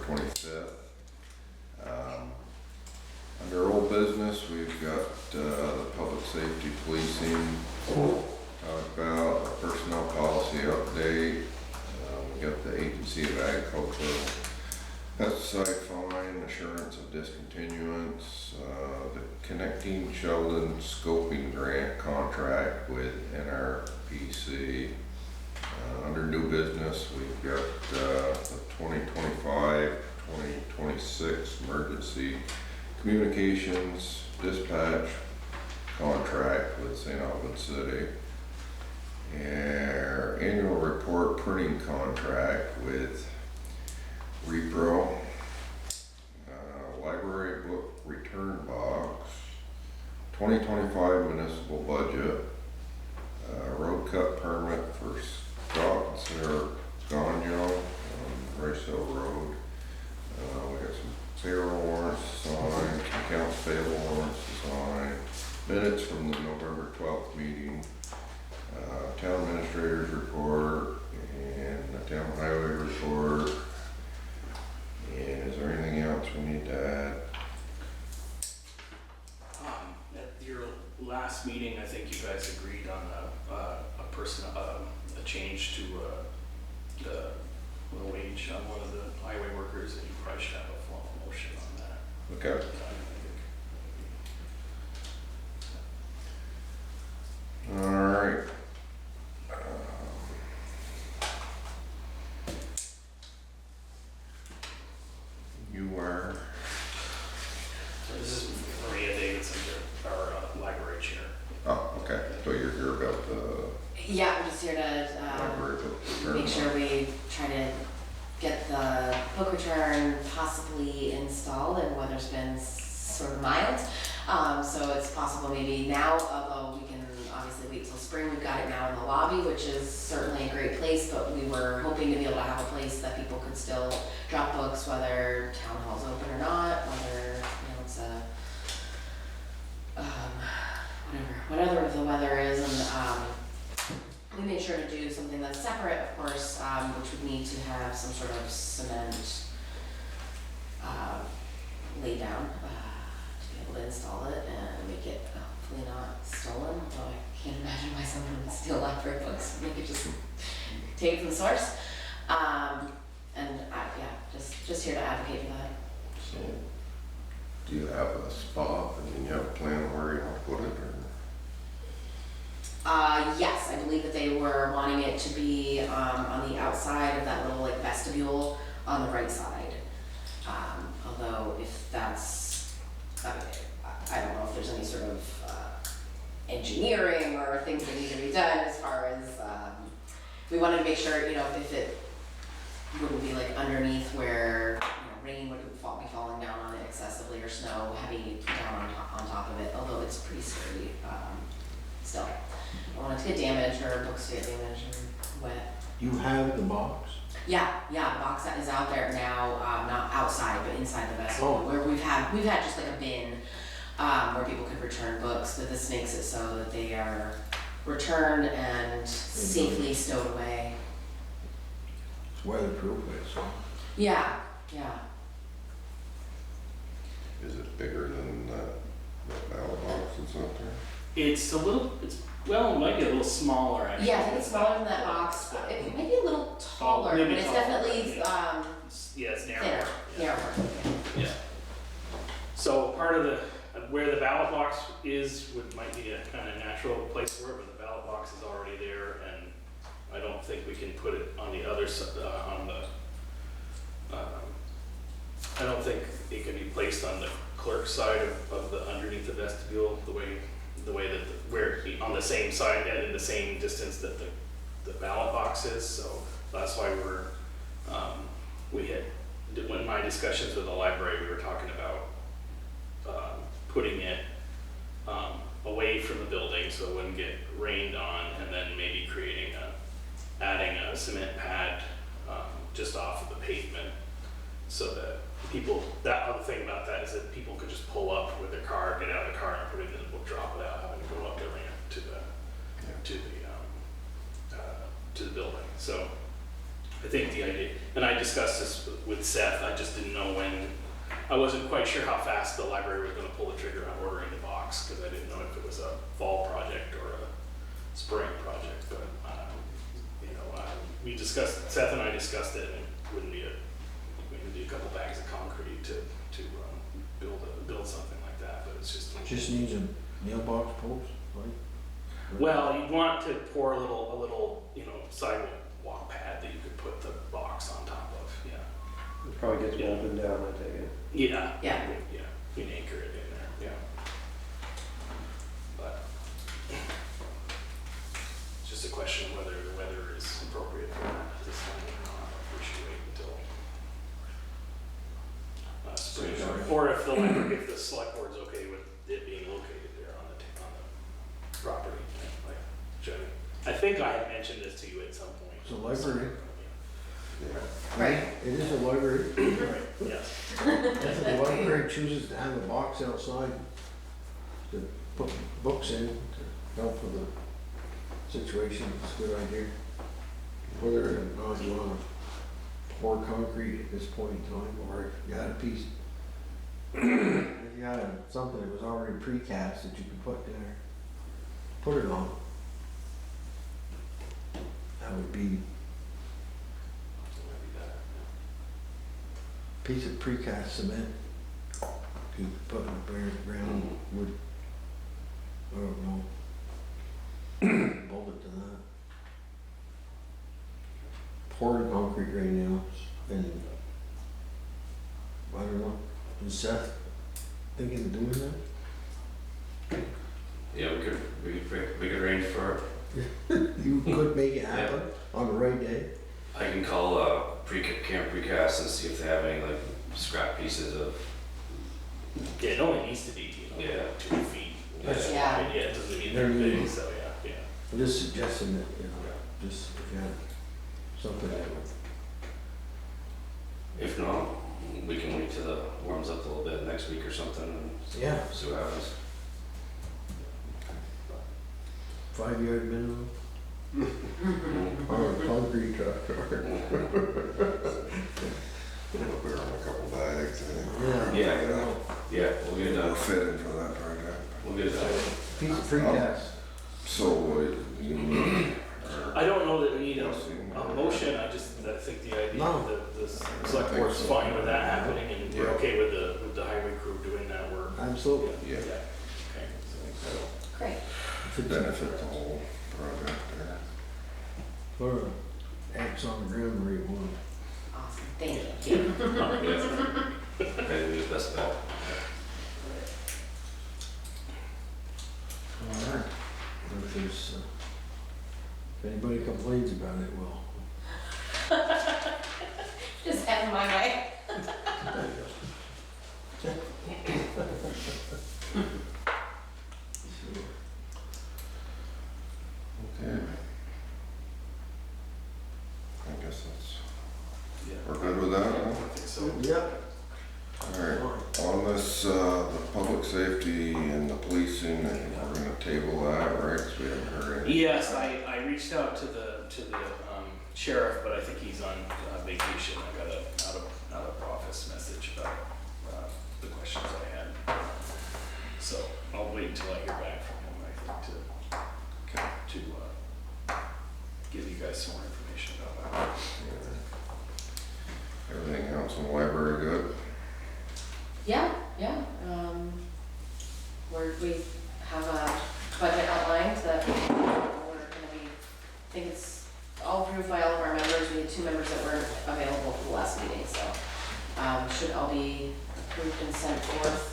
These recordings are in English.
25th. Under old business, we've got the public safety policing, talk about a personnel policy update. We got the Agency of Agricultural pesticide fine, assurance of discontinuance, the Connecting Sheldon scoping grant contract with NRPC. Under new business, we've got the 2025-2026 emergency communications dispatch contract with St. Albans City. Our annual report printing contract with Repro, library book return box, 2025 municipal budget, road cut permit for Scott and Sarah Gagnon on Rice Hill Road. We got some payroll warrants to sign, accounts payable warrants to sign, minutes from the November 12th meeting, town administrator's report, and the town highway report. And is there anything else we need to add? At your last meeting, I think you guys agreed on a change to the wage on one of the highway workers, and you probably should have a formal motion on that. Okay. All right. You were. So this is Maria Davidson, our library chair. Oh, okay. So you're here about the Yeah, I'm just here to library book return. make sure we try to get the book return possibly installed, and weather's been sort of mild. So it's possible maybe now, although we can obviously wait till spring. We've got it now in the lobby, which is certainly a great place, but we were hoping to be able to have a place that people could still drop books, whether town hall's open or not, whether, you know, it's a, whatever the weather is. And we made sure to do something that's separate, of course, which would need to have some sort of cement laid down to be able to install it and make it hopefully not stolen, although I can't imagine why someone would steal library books. They could just take it from the source. Just here to advocate for that. So, do you have a spot? I mean, you have a plan of where you want to put it, or? Yes, I believe that they were wanting it to be on the outside of that little like vestibule on the right side. Although if that's, I don't know if there's any sort of engineering or things that need to be done as far as, we wanted to make sure, you know, if it wouldn't be like underneath where, you know, rain wouldn't be falling down on it excessively, or snow heavy down on top of it, although it's pretty sturdy still. I don't want it to get damaged or books to get damaged or wet. You have the box? Yeah, the box that is out there now, not outside, but inside the vestibule, where we've had just like a bin where people could return books, but this makes it so that they are returned and safely stowed away. It's weatherproof, so. Yeah. Is it bigger than that ballot box that's out there? Well, it might be a little smaller, actually. Yeah, I think it's smaller than that box. It might be a little taller, but it's definitely it's narrower. narrower. Yeah. So part of where the ballot box is might be a kind of natural place for it, but the ballot box is already there, and I don't think we can put it on the other side, I don't think it can be placed on the clerk side of the underneath the vestibule, the way that on the same side and in the same distance that the ballot box is. So that's why when my discussions with the library, we were talking about putting it away from the building so it wouldn't get rained on, and then maybe adding a cement pad just off of the pavement, so that that other thing about that is that people could just pull up with their car, get out of the car and put it in the book drop without having to go up the ramp to the building. So I think the idea, and I discussed this with Seth, I just didn't know when, I wasn't quite sure how fast the library was gonna pull the trigger on ordering the box, because I didn't know if it was a fall project or a spring project, but, we discussed, Seth and I discussed it, and it wouldn't be we would do a couple bags of concrete to build something like that, but it's just. Just needs a mailbox post, like? Well, you'd want to pour a little, sidewalk pad that you could put the box on top of, yeah. It probably gets Yeah. bolted down, I take it. Yeah. Yeah. Yeah, you can anchor it in there, yeah. But it's just a question of whether the weather is appropriate for that at this time or not, if we should wait until spring. Or if the select board's okay with it being located there on the property, like, I think I had mentioned this to you at some point. It's a library. Right. It is a library. Right, yes. If the library chooses to have a box outside to put books in, to help with the situation, it's a good idea. Whether or not you wanna pour concrete at this point in time, or if you had a piece, if you had something that was already precast that you could put there, put it on. That would be a piece of precast cement. You could put in the bare ground, wood, I don't know. Bolt it to that. Poured concrete right now, and I don't know, is Seth thinking of doing that? Yeah, we could arrange for it. You could make it happen on the right day. I can call Camp Precast and see if they have any like scrap pieces of. Yeah, it only needs to be, Yeah. 2 feet. Yeah. Yeah. Yeah, it doesn't mean they're big, so yeah. I'm just suggesting that, just if you had something that would. If not, we can wait till it warms up a little bit next week or something and Yeah. see what happens. 5-yard minimum. Or a concrete truck, or. We'll put on a couple bags, Yeah. Yeah, we'll get it We'll done. fit in for that project. We'll get it done. Piece of precast. So, you I don't know that we need a motion, I think the idea No. that the select board's fine with that happening, and we're Yeah. okay with the highway crew doing that work. Absolutely. Yeah. Okay, so, Great. If it's benefit the whole project there. Put an X on the ground where you want it. Awesome. Thank you. Yeah. Maybe do the best bet. Alright. If there's, if anybody complains about it, well. Just have my way. Okay. I guess that's, yeah. we're good with that, I huh? think so. Yep. Alright, on this, the public safety and the policing, I think we're gonna table that, right, 'cause we haven't heard anything. Yes, I reached out to the sheriff, but I think he's on vacation. I got a out of office message about the questions I had. So I'll wait until I hear back from him, I think, to give you guys some more information about that. Yeah. Everything else in the library good? Yeah. We have a budget outlined that we're gonna be, I think it's all approved by all of our members. We had 2 members that weren't available for the last meeting, so, should all be approved and sent forth.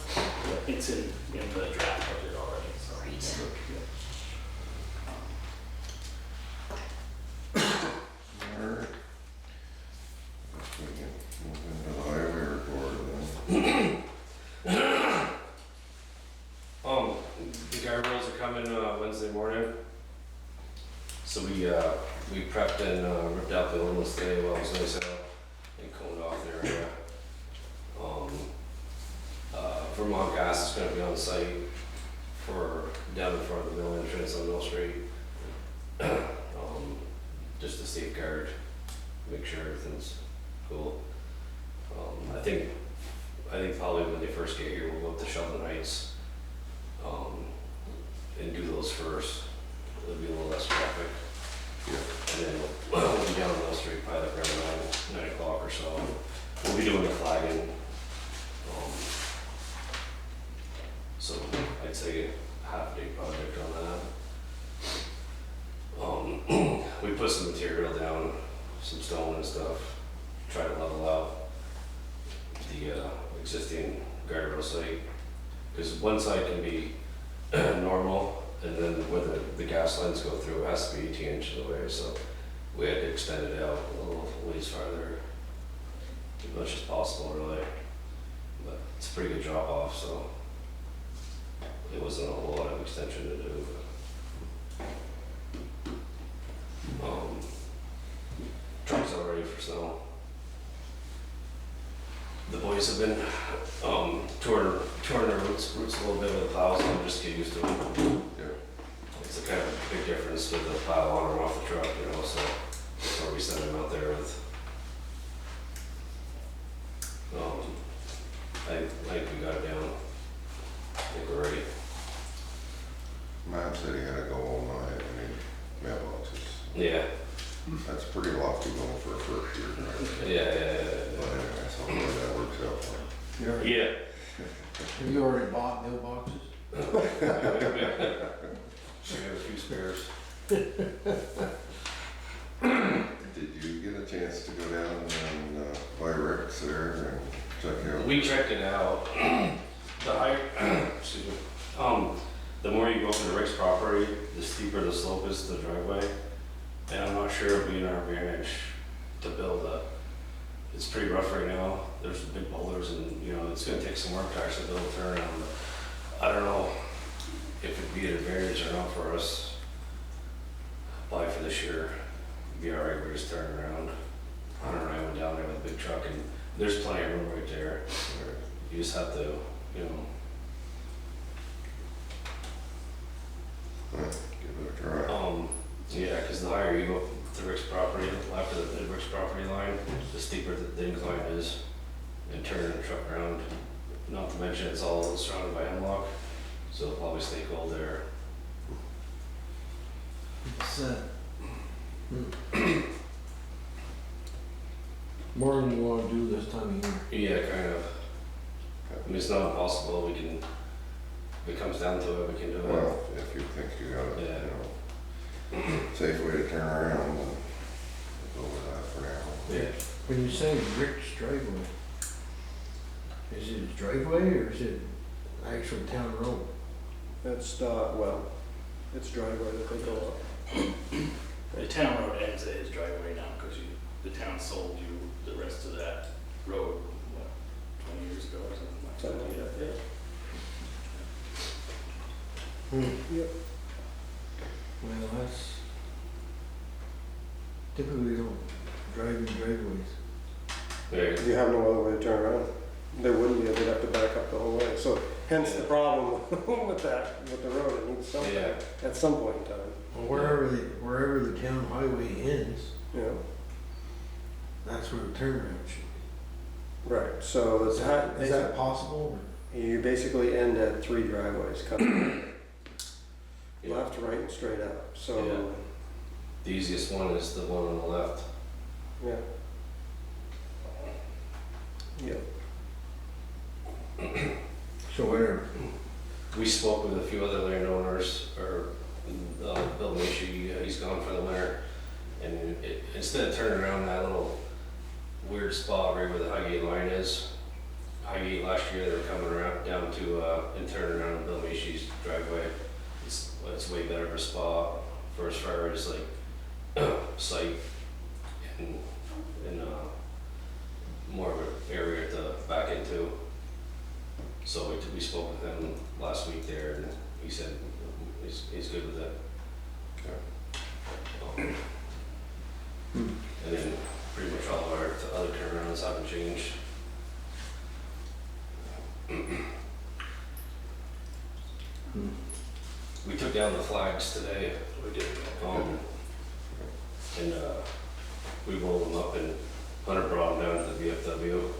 Yeah, it's in the draft budget already, so. Great. Alright. Guess we can move into the highway report then. The guardrails are coming Wednesday morning. So we prepped and ripped out the old ones today while it was nice out and coned off the area. Vermont Gas is gonna be on site for down in front of the mill entrance on Mill Street. Just to safeguard make sure everything's cool. I think probably when they first get here, we'll go up to Sheldon Heights, and do those first. There'll be a little less traffic. And then we'll be down on Mill Street probably like around 9 o'clock or so. We'll be doing the flagging. So I'd say half day project on that. We put some material down, some stone and stuff, try to level out the existing guardrail site. Because one side can be normal, and then where the gas lines go through, it has to be 18 inches away, so we had to extend it out a little ways farther, as much as possible really. But it's a pretty good drop off, so it wasn't a whole lot of extension to do. Trucks are ready for snow. The boys have been touring their roots a little bit with the plows, and just get used to it. Yeah. It's a kind of big difference to the plow on or off the truck, you know, so that's why we send them out there with. I think we got it down. I think we're ready. Matt said he had to go all night, I mean, mailboxes. Yeah. That's pretty lofty going for a first year, right? Yeah. But anyway, so hopefully that works out for him. You already- Yeah. Have you already bought mailboxes? Should have a few spares. Did you get a chance to go down and buy Rick's there and check out? We checked it out. The higher, excuse me, the more you go up to the Rick's property, the steeper the slope is to the driveway. And I'm not sure it'll be in our advantage to build up. It's pretty rough right now. There's big boulders and, you know, it's gonna take some work to actually build a turnaround. I don't know if it'd be an advantage or not for us. Probably for this year, it'd be alright, we're just turning around. Hunter and I went down there with a big truck and there's plenty of room right there. You just have to, you know. Give it a try. Yeah, because the higher you go up to Rick's property, after the Rick's property line, the steeper the incline is, and turning the truck around. Not to mention it's all surrounded by hemlock, so it'll probably stay cold there. It's, more than you wanna do this time of year. Yeah, kind of. I mean, it's not impossible. We can. If it comes down to it, we can do it. Well, if you think you got a, Yeah. you know, safe way to turn around, then we'll go with that for now. Yeah. When you say Rick's driveway, is it a driveway or is it actual town road? It's, it's driveway that they go up. The town road ends at his driveway now, because the town sold you the rest of that road, what, 20 years ago or something like Something that? like that, Yeah. Yep. Well, that's, typically don't drive in driveways. Yeah. You have no other way to turn around. There wouldn't be, they'd have to back up the whole way. So hence the problem with that, with the road, it needs something Yeah. at some point in time, Well, wherever the town highway ends, you know? that's where the turnaround should be. Right, so Is it's, that possible? you basically end at 3 driveways, coming Yeah. left, right, and straight up, Yeah. so, The easiest one is the one on the left. yeah. Yep. So whatever. We spoke with a few other landowners, or Bill Mishi, he's gone for the winter, and instead of turning around that little weird spot right where the Highgate line is, Highgate last year they were coming around down to and turning around Bill Mishi's driveway. It's way better of a spot for as far as like sight and more of an area to back into. So we spoke with him last week there, and he said he's good with it. And then pretty much all of our other turnarounds haven't changed. We took down the flags today. We did. And we rolled them up and Hunter brought them down to the VFW.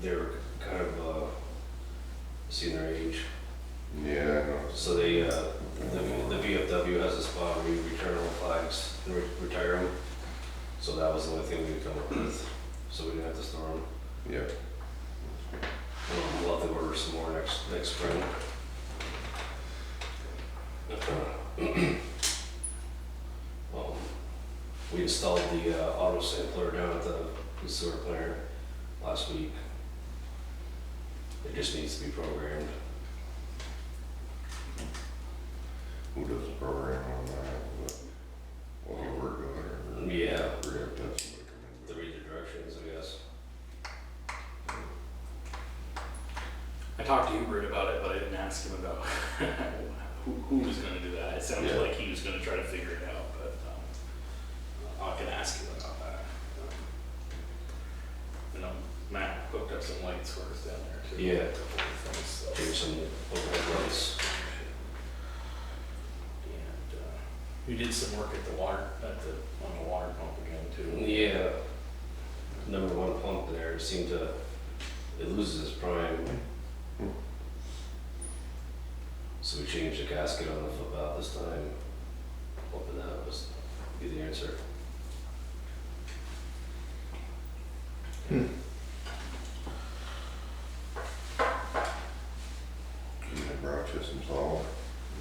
They were kind of, seeing their age. Yeah, I know. So they, the VFW has a spot where you return all flags and retire them. So that was the only thing we could come up with, so we didn't have to store them. Yeah. We'll have to order some more next spring. We installed the auto sampler down at the sewer plant last week. It just needs to be programmed. Who does the program on that? Well, you work on it, or? Yeah, Or you have to have somebody come in? to read the directions, I guess. I talked to Hubert about it, but I didn't ask him about who was gonna do that. It sounded Yeah. like he was gonna try to figure it out, but, I can ask him about that. You know, Matt hooked up some lights for us down there too. Yeah. A couple of things, so. Change some overhead lights. And, we did some work at the water, on the water pump again too. Yeah. Number one pump there, it seemed to, it loses its prime. So we changed the gasket on the foot valve this time. Hoping that was be the answer. You brought you some salt?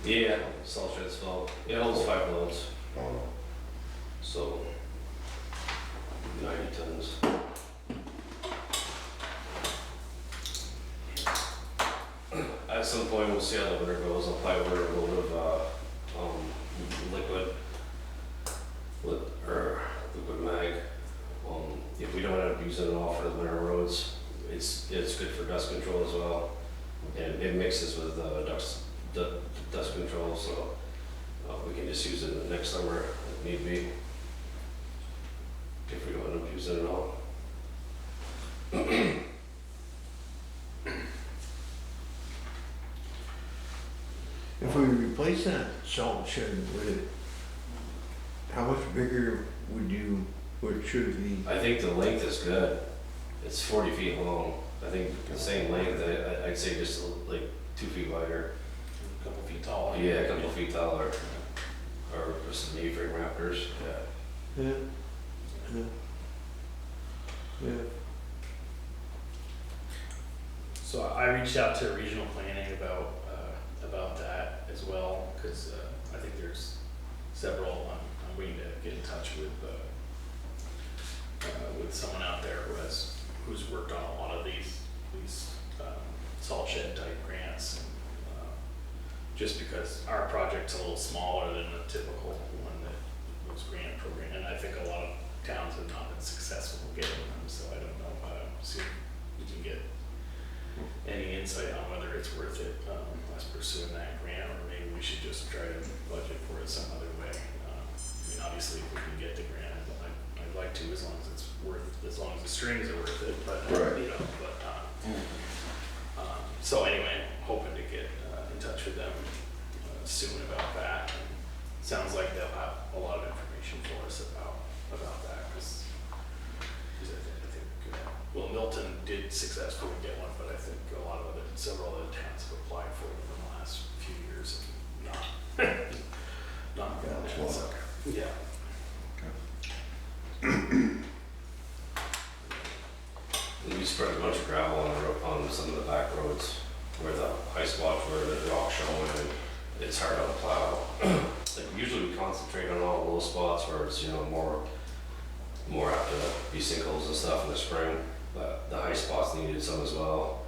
Yeah, salt shed's full. It holds 5 loads, Oh, so 90 tons. At some point, we'll see how the winter goes. I'll probably order a load of liquid mag. If we don't end up using it all for the winter roads, it's good for dust control as well, and it mixes with dust control, so we can just use it next summer if need be. If we don't end up using it all. If we replace that salt shed with it, how much bigger would should it be? I think the length is good. It's 40 feet long. I think the same length. I'd say just like 2 feet wider. A couple feet tall. Yeah, a couple feet taller. Or some A-frame rafters. Yeah. Yeah. Yeah. Yeah. So I reached out to regional planning about that as well, because I think there's several, I'm waiting to get in touch with someone out there who's worked on a lot of these salt shed type grants, and just because our project's a little smaller than the typical one that was grant program, and I think a lot of towns have not been successful getting them, so I don't know, see if we can get any insight on whether it's worth it, us pursuing that grant, or maybe we should just try to budget for it some other way. I mean, obviously, if we can get the grant, I'd like to, as long as it's as long as the strings are worth it, but, Right. you know, but, so anyway, hoping to get, in touch with them, soon about that. And sounds like they'll have a lot of information for us about that, because I think, well, Milton did successfully get one, but I think a lot of several other towns have applied for it in the last few years and not gotten it, so, yeah. We spread a bunch of gravel on some of the back roads where the high spots where the rock's showing and it's hard to plow. Like usually we concentrate on all the low spots where it's, you know, more apt to be sinkholes and stuff in the spring, but the high spots needed some as well.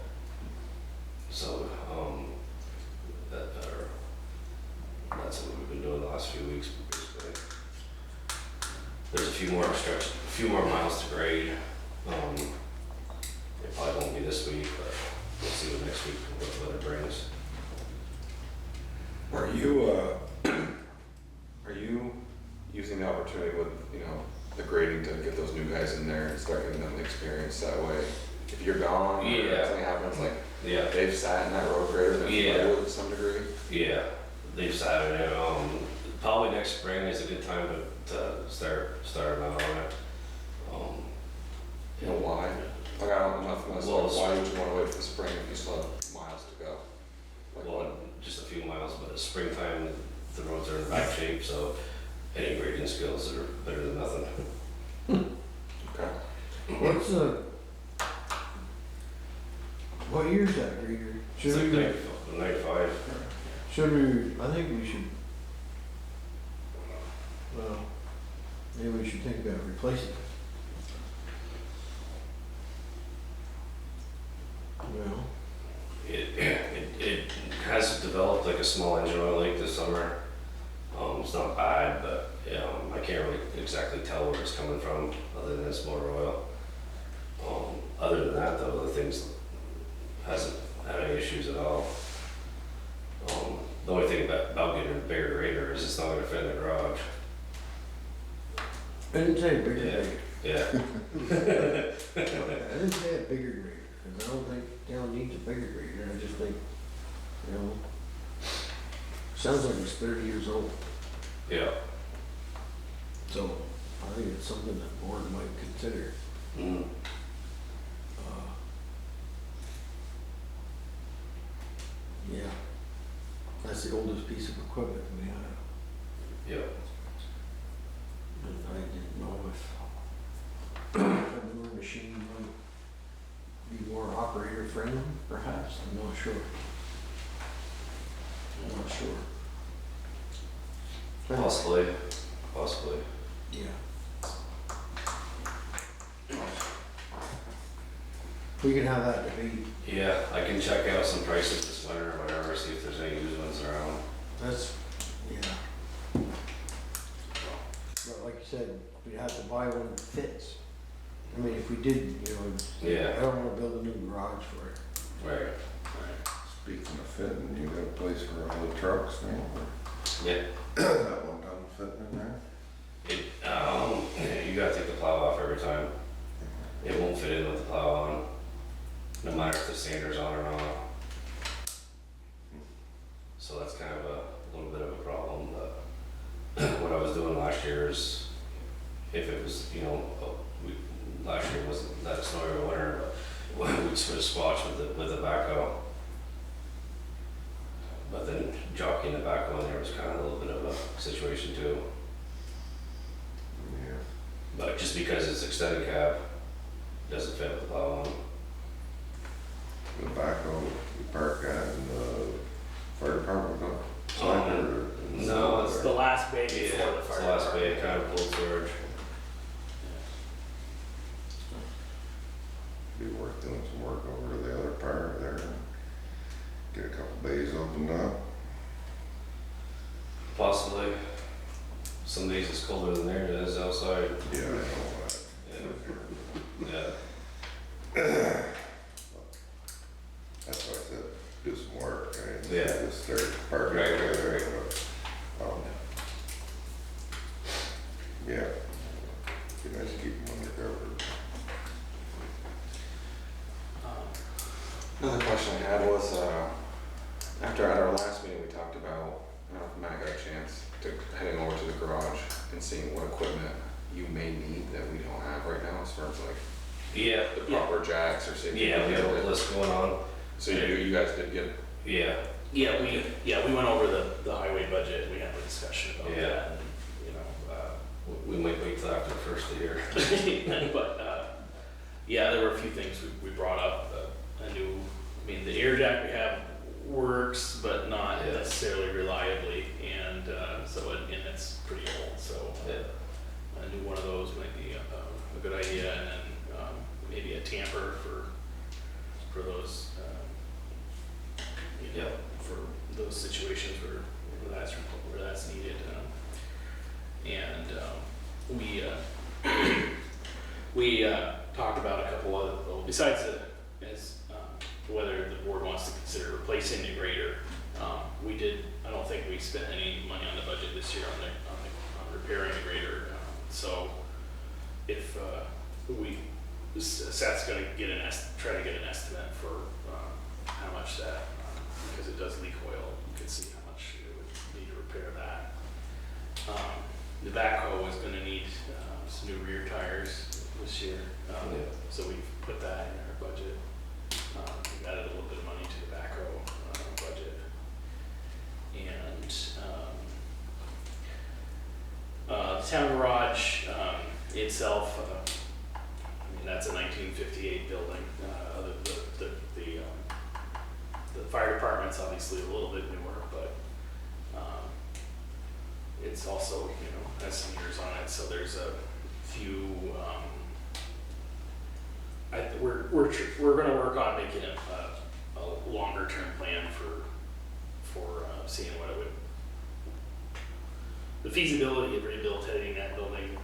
So that's what we've been doing the last few weeks basically. There's a few more miles to grade. It probably won't be this week, but we'll see what next week what it brings. Are you using the opportunity with, you know, the grading to get those new guys in there and start giving them the experience that way? If you're gone, or Yeah. something happens, like Yeah, they've sat in that road grader and Yeah. familiar with it to some degree? yeah, they've started it. Probably next spring is a good time to start them out on it. Unless, Well, why would you wanna wait for the spring if you still have miles to go? Like, Well, just a few miles, but it's springtime, the roads are in bad shape, so any grading skills are better than nothing. okay. What's what year's that grader? It's Should like we, 95. I think we should, well, maybe we should think about replacing it. Well, It has developed like a small engine oil leak this summer. It's not bad, but I can't really exactly tell where it's coming from, other than it's motor oil. Other than that, though, the things hasn't had any issues at all. The only thing about getting a bigger grader is it's not going to fit in the garage. I didn't say a bigger Yeah. grader. Yeah. I didn't say a bigger grader, because I don't think town needs a bigger grader, I just think, sounds like it's 30 years old, Yeah. so I think it's something that board might consider. Mm. Yeah, that's the oldest piece of equipment we have, Yeah. and I didn't know if a newer machine might be more operator friendly, perhaps, I'm not sure. I'm not sure. Possibly. Possibly. Yeah. We can have that debate. Yeah, I can check out some prices this winter or whatever, see if there's any used ones around. That's, yeah. But like you said, we'd have to buy one that fits. I mean, if we did, I Yeah. don't wanna build a new garage for it. Right. Speaking of fitting, you got a place for all the trucks now, Yeah. that one done fitting in there? You gotta take the plow off every time. It won't fit in with the plow on, no matter if the sander's on or not. So that's kind of a little bit of a problem, but what I was doing last year is, if it was, last year wasn't that snowy or winter, but we'd switch squash with the backhoe. But then jockeying the backhoe in there was kind of a little bit of a situation too. Yeah. But just because it's extended cab, doesn't fit with the plow on. The backhoe, you park that in the fire department, no? Side or- No, It's the last bay Yeah, before the it's fire. the last bay, department. kind of cold storage. Be worth doing some work over to the other part there. Get a couple bays opened up. Possibly. Some days it's colder than there it is outside. Yeah, I know that. Yeah. Yeah. That's why I said, do some work, right? Yeah. Just start parking. Right, right, right. Yeah. Be nice to keep them undercover. Another question I had was, after at our last meeting, we talked about, I don't know if Matt got a chance to heading over to the garage and seeing what equipment you may need that we don't have right now, as far as like Yeah. the proper jacks or safety. Yeah, we have a list going on. So you guys did get, Yeah. Yeah, we went over the highway budget, we had a discussion about Yeah. that, and, We might wait till after the first of the year. but, yeah, there were a few things we brought up, the air jack we have works, but not Yeah. necessarily reliably, and it's pretty old, so Yeah. a new one of those might be a good idea, and then maybe a tamper for those, Yeah. for those situations where that's needed. We talked about a couple other, besides whether the board wants to consider replacing the grader. I don't think we spent any money on the budget this year on repairing the grader. So if Seth's gonna try to get an estimate for how much that, because it does leak oil, you can see how much it would need to repair that. The backhoe is gonna need some new rear tires this year, Yeah. so we've put that in our budget. 1758 building. The fire department's obviously a little bit newer, but it's also, you know, has some years on it, so there's a few, we're gonna work on making a longer term plan for seeing what it would, the feasibility of rehabilitating that building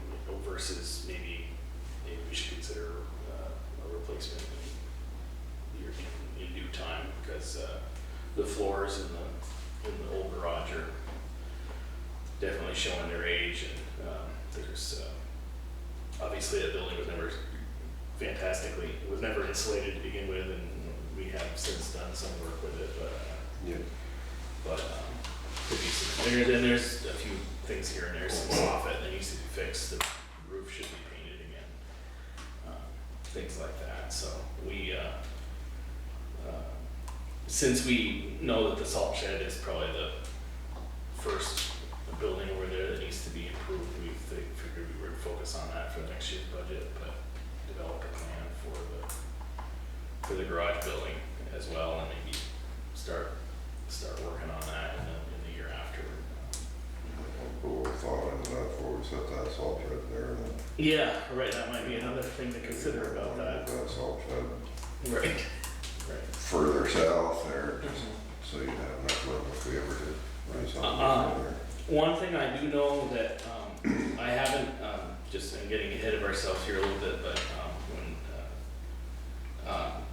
versus maybe we should consider a replacement in due time, because the floors in the old garage are definitely showing their age, and there's obviously that building was never it was never insulated to begin with, and we have since done some work with it, but Yeah. could be some, there's a few things here and there, some soffit that needs to be fixed, the roof should be painted again, things like that. So we since we know that the salt shed is probably the first building over there that needs to be improved, we figured we would focus on that for next year's budget, but develop a plan for the garage building as well, and maybe start working on that in the year after. We'll thought into that before we set that salt shed there, and then. Yeah, right, that might be another thing to consider about that. That salt shed Right. further south there, just so you'd have enough room if we ever did run something there. One thing I do know that I haven't, just I'm getting ahead of ourselves here a little bit, but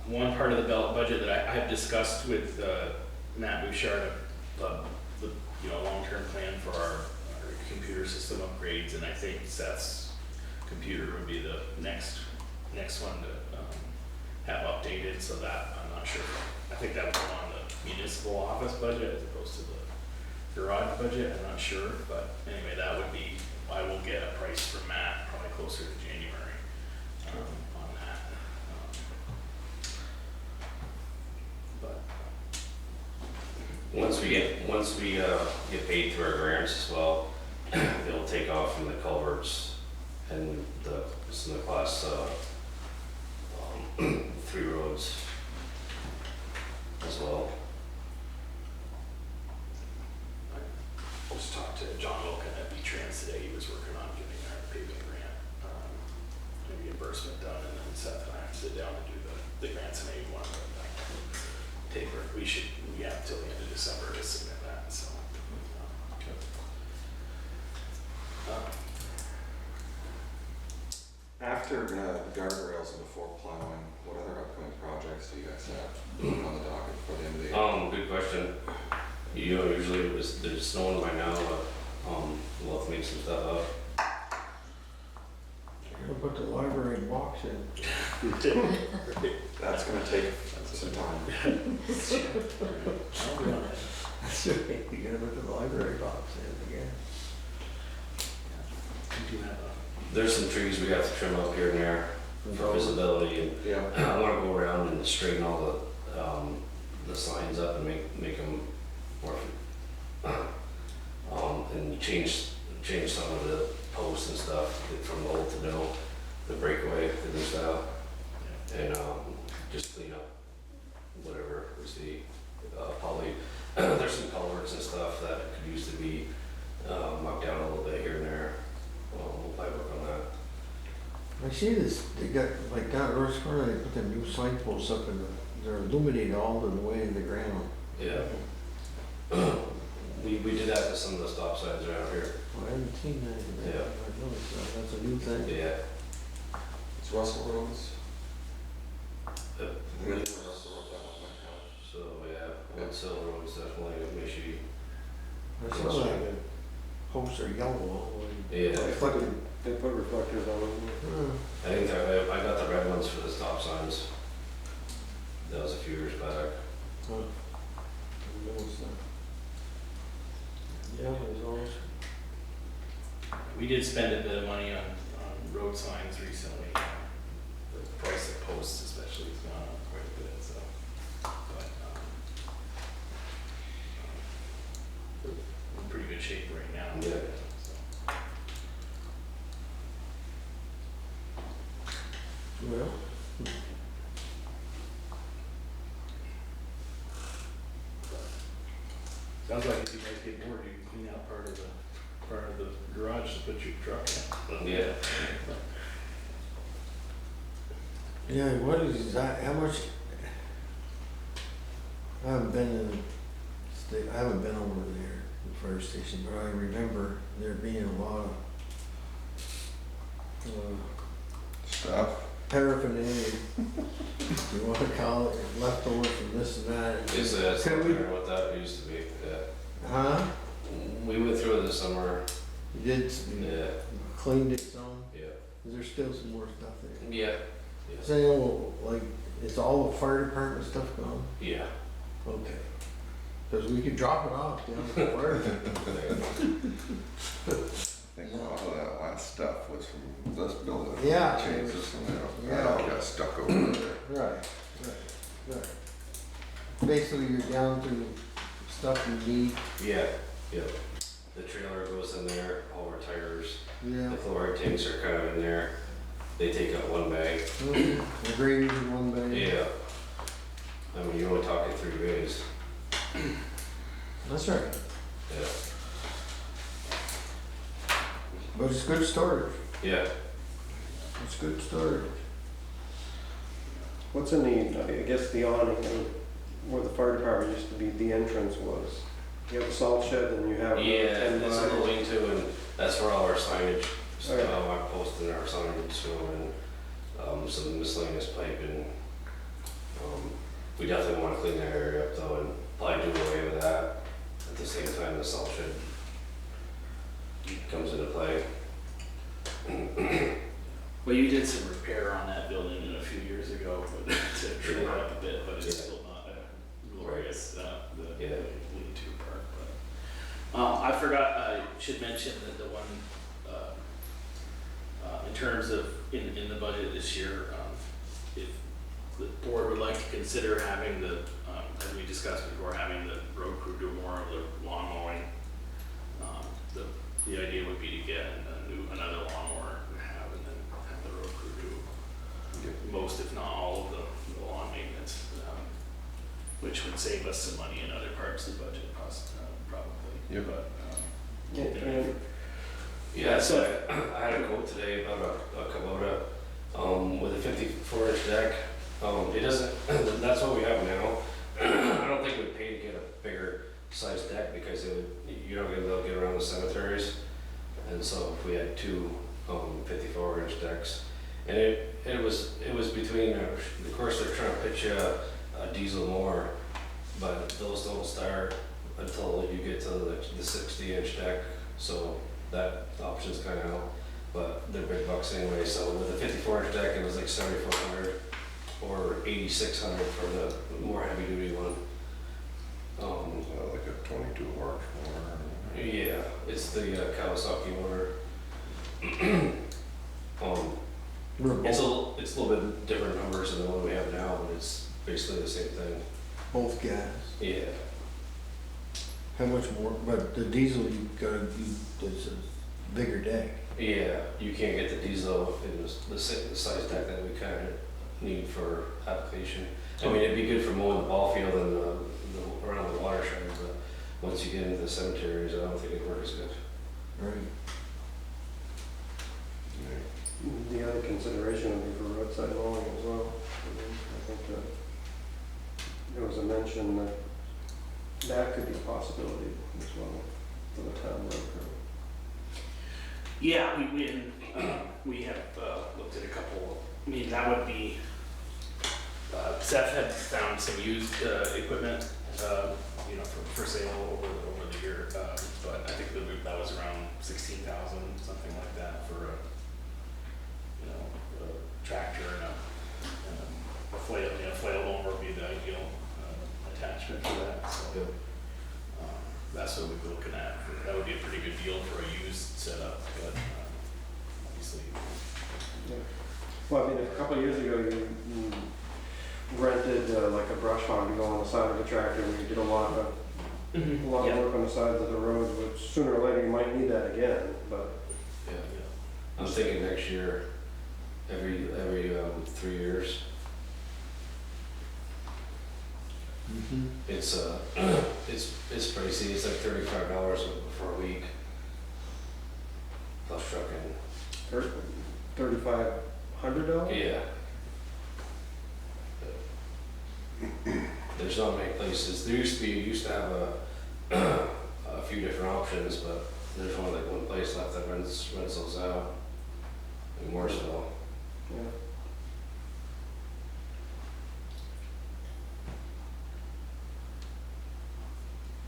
one part of the budget that I've discussed with Matt Bouchard, the long-term plan for our computer system upgrades, and I think Seth's computer would be the next one to have updated, so that I'm not sure. I think that would go on the municipal office budget as opposed to the garage budget, I'm not sure, but anyway, that would be, I will get a price from Matt probably closer to January on that. But Once we get paid through our grants as well, it'll take off from the culverts and some of the class 3 roads as well. I just talked to John Wilkin at V-Trans today. He was working on getting our paving grant reimbursement done, and then Seth and I have to sit down and do the grants, and maybe one of them taper. We have till the end of December to submit that. So. After guardrails and before plowing, what other upcoming projects do you guys have on the docket for the end of the year? Good question. Usually there's snowing by now, but we'll have to make some stuff up. We'll put the library box in. That's gonna take some time. That's right, you gotta put the library box in again. We do have There's some trees we have to trim up here and there for visibility, and Yeah. I want to go around and straighten all the signs up and make them more, and change some of the posts and stuff from old to new, the breakaway, the new style, and just clean up whatever we see. Probably there's some culverts and stuff that could use to be mucked down a little bit here and there. We'll probably work on that. I see this, they got, like down at Earth's Corner, they put them new signposts up and they're illuminated all the way in the ground. Yeah. We did that to some of the stop signs around here. Well, I haven't seen that. Yeah. I noticed that, that's a new thing. Yeah. It's Russell Roads. Uh, I think it's Russell Roads, that one might help. So yeah, One Sill Road's definitely an issue. I saw that posts are yellow all the way. Yeah. They put reflectors on them. Hmm. I think I got the red ones for the stop signs. That was a few years back. Huh. I noticed that. Yeah, there's always. We did spend a bit of money on road signs recently. The price of posts especially has gone up quite a bit, so. But, we're in pretty good shape right now. Yeah. So. Well, Sounds like if you guys get bored, you can clean out part of the garage to put your truck in. Yeah. Yeah, what is that, how much? I haven't been I haven't been over there, the fire station, but I remember there being a lot of Stuff. paraphernalia, you wanna call it, leftover from this and that. Is that Can we- something what that used to be? Yeah. Huh? We went through it this summer. You did, you Yeah. cleaned it some? Yeah. Is there still some more stuff there? Yeah. Say, oh, like, is all the fire department stuff gone? Yeah. Okay. Cause we could drop it off down at the fire. I think a lot of that last stuff was from this building. Yeah. Changed this one out. Yeah. That all got stuck over there. Right, right. Basically, you're down to stuff you need. Yeah. Yeah. The trailer goes in there, all our tires, Yeah. the chloride tanks are kind of in there. They take up one bag. The graders in one bag. Yeah. I mean, you're only talking 3 bags. That's right. Yeah. But it's good storage. Yeah. It's good storage. What's in the, I guess the awning and where the fire department used to be, the entrance was? You have the salt shed and you have. Yeah, and it's a little lean-to, and that's where all our signage, Okay. I posted our signage, so, and, some miscellaneous piping. We definitely wanna clean that area up though, and probably do away with that. At the same time, the salt shed comes into play. Well, you did some repair on that building a few years ago, but to trim it up a bit, but it's Yeah. still not glorious, the Yeah. lean-to part, but. I forgot, I should mention that the one, in terms of, in the budget this year, if the board would like to consider having the, as we discussed before, having the road crew do more of the lawn mowing. The idea would be to get another lawnmower to have, and then have the road crew do most, if not all, of the lawn maintenance, which would save us some money in other parts of the budget, probably. Yep. But, Yeah, so I had a quote today about a Kubota, with a 54-inch deck. It doesn't, that's what we have now. I don't think it would pay to get a bigger size deck because you're not gonna be able to get around the cemeteries. And so if we had two 54-inch decks, and it was between, of course they're trying to pitch a diesel mower, but those don't start until you get to the 60-inch deck. So that option's kind of out, but they're big bucks anyway. So with a 54-inch deck, it was like $7,400 or $8,600 for the more heavy-duty one. Like a 22 horse mower. Yeah, it's the Kawasaki motor. It's a little bit different numbers than the one we have now, but it's basically the same thing. Both gas. Yeah. How much more? But the diesel, you gotta it's a bigger deck. Yeah, you can't get the diesel in the size deck that we kind of need for application. I mean, it'd be good for mowing the ball field and around the watershed, but once you get into the cemeteries, I don't think it works good. Right. The other consideration would be for roadside mowing as well. I think there was a mention that that could be a possibility as well for the town road crew. yeah, we have looked at a couple. I mean, that would be. Seth had found some used equipment, for sale over the year, but I think that was around 16,000, something like that, for a tractor and a flail. Flail loader would be the ideal attachment for that. So that's what we'd be looking at. That would be a pretty good deal for a used setup, but obviously. Yeah. Well, I mean, a couple of years ago, you rented like a brush hog to go on the side of the tractor, and you did a lot of Yeah. work on the sides of the roads, which sooner or later you might need that again, but. Yeah. I'm thinking next year, every 3 years. It's it's pricey, it's like $35 for a week. Plus trucking. $3,500? Yeah. There's not many places, there used to have a few different options, but there's only like one place left that rents those out in Morrisville. Yeah.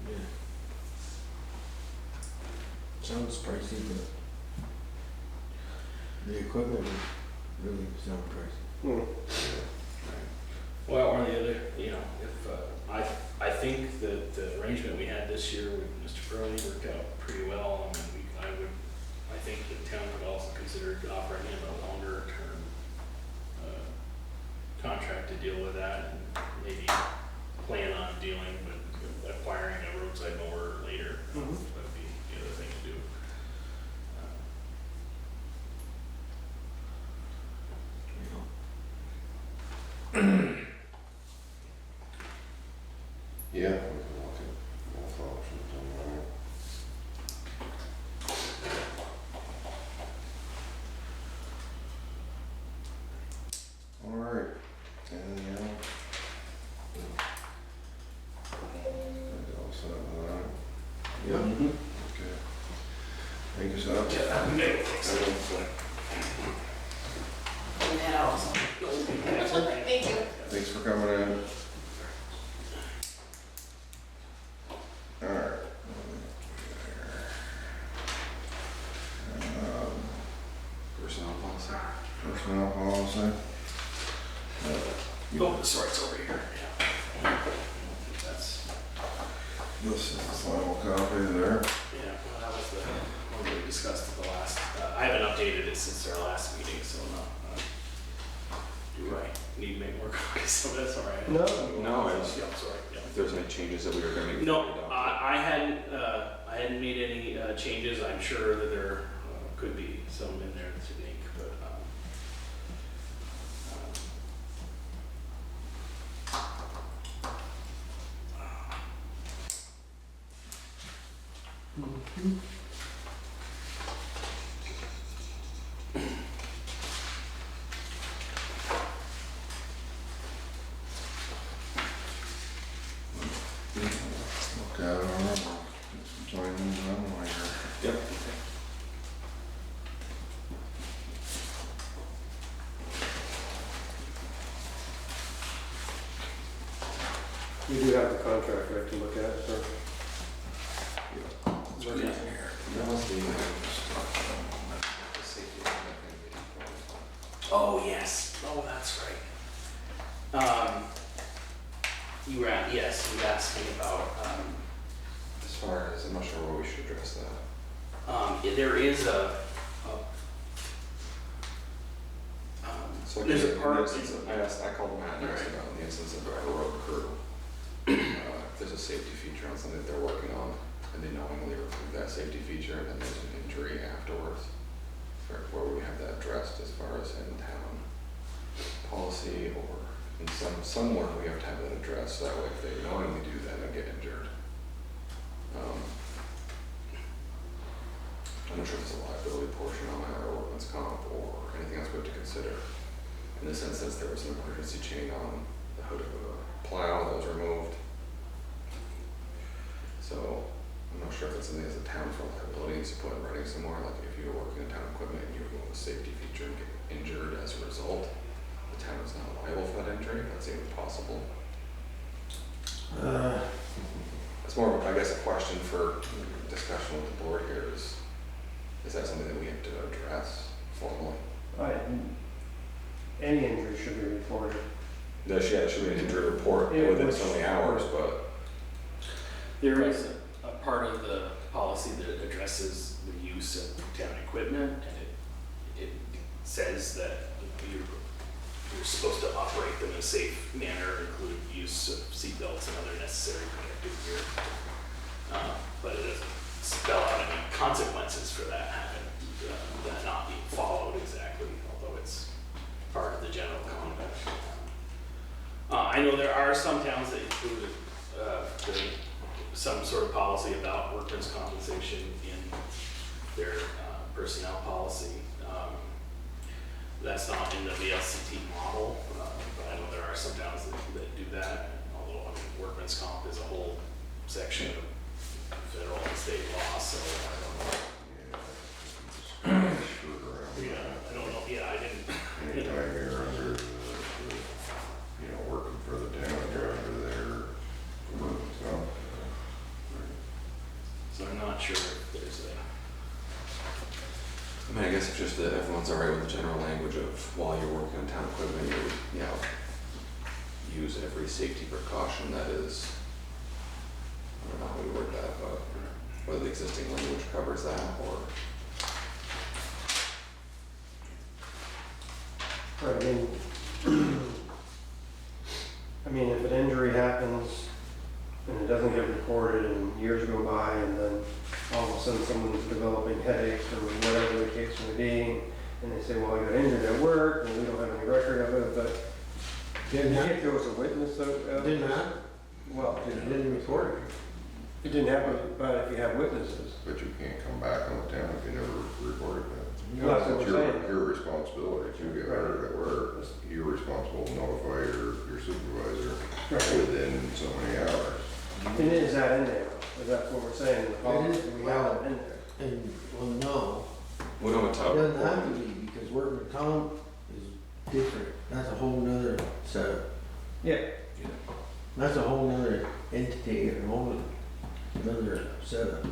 Yeah. Sounds pricey, but the equipment would really sound pricey. Hmm. Well, or the other, you know, if, I think that the arrangement we had this year with Mr. Burley worked out pretty well. I mean, I think the town would also consider offering him a longer term, contract to deal with that, and maybe plan on dealing with acquiring a roadside mower later. Mhm. That would be the other thing to do. Yeah, we can look at both options on that. Alright, anything else? All set with that? Yeah. Okay. Thank you, Sal. You head out also. Thank you. Thanks for coming in. Alright. Personnel policy. Personnel policy. Oh, sorry, it's over here, yeah. That's, This is the final copy there. yeah, well, that was the one we discussed at the last, I haven't updated it since our last meeting, so no. Do I need to make more copies of this, all right? No. I was- Yeah, sorry, yeah. If there's any changes that we were gonna make. No, I hadn't made any changes. I'm sure that there could be some in there to make, but Okay, I don't know. Join in on later. Yep. You do have the contract, right, to look at, so. It's right in here. That was the safety equipment thing. oh yes, oh that's right. You were at, yes, you asked me about As far as, I'm not sure where we should address that. there is So There's a in the part- instance of- I called Matt and asked Right. about in the instance of a road crew. If there's a safety feature on something that they're working on, and they knowingly remove that safety feature, and then there's an injury afterwards, where we have that addressed as far as in town policy, or in somewhere we have to have that addressed, so that way if they knowingly do that and get injured. I'm not sure if it's a liability portion on that, or workman's comp, or anything else we have to consider. In this instance, there was an emergency chain on the hood of a plow that was removed. So, I'm not sure if it's something as a town for liability needs to put in writing somewhere, like if you're working in town equipment and you remove a safety feature and get injured as a result, the town is not liable for that injury, that's even possible. It's more of, I guess, a question for discussion with the board here is that something that we have to address formally? Any injury should be reported. There should be an injury report Yeah, within which- so many hours, but there is a part of the policy that addresses the use of town equipment, and it says that you're supposed to operate them in a safe manner, include use of seatbelts and other necessary protective gear. But it doesn't spell out any consequences for that that not being followed exactly, although it's part of the general conduct. I I know there are some towns that include, some sort of policy about workers' compensation in their, personnel policy. That's not in the VLCT model, but I know there are some towns that do that, although, I mean, workman's comp is a whole section of federal and state law, so I don't know. Yeah, I don't know, yeah, I didn't. Anytime you're under the, you know, working for the town, you're under their workers' comp. So I'm not sure if there's a, I mean, I guess it's just that everyone's all right with the general language of while you're working on town equipment, you know, use every safety precaution that is, I don't know how we word that, but whether the existing language covers that or. I mean, if an injury happens and it doesn't get reported and years go by and then all of a sudden someone's developing headaches or whatever the case may be, and they say, well, I got injured at work and we don't have any record of it, but Didn't happen. if there was a witness of Didn't happen. well, It didn't report it. it didn't happen, but if you have witnesses. But you can't come back on the town if you never reported that. Well, that's what It's we're saying. your responsibility. If you get hurt at work, you're responsible to notify your supervisor within so many hours. And is that in there? Is that what we're saying in the policy? is. We have it in there. And, well, no, We don't it talk. doesn't have to be, because workman comp is different. That's a whole nother setup. Yeah, That's a whole nother entity, a whole another setup.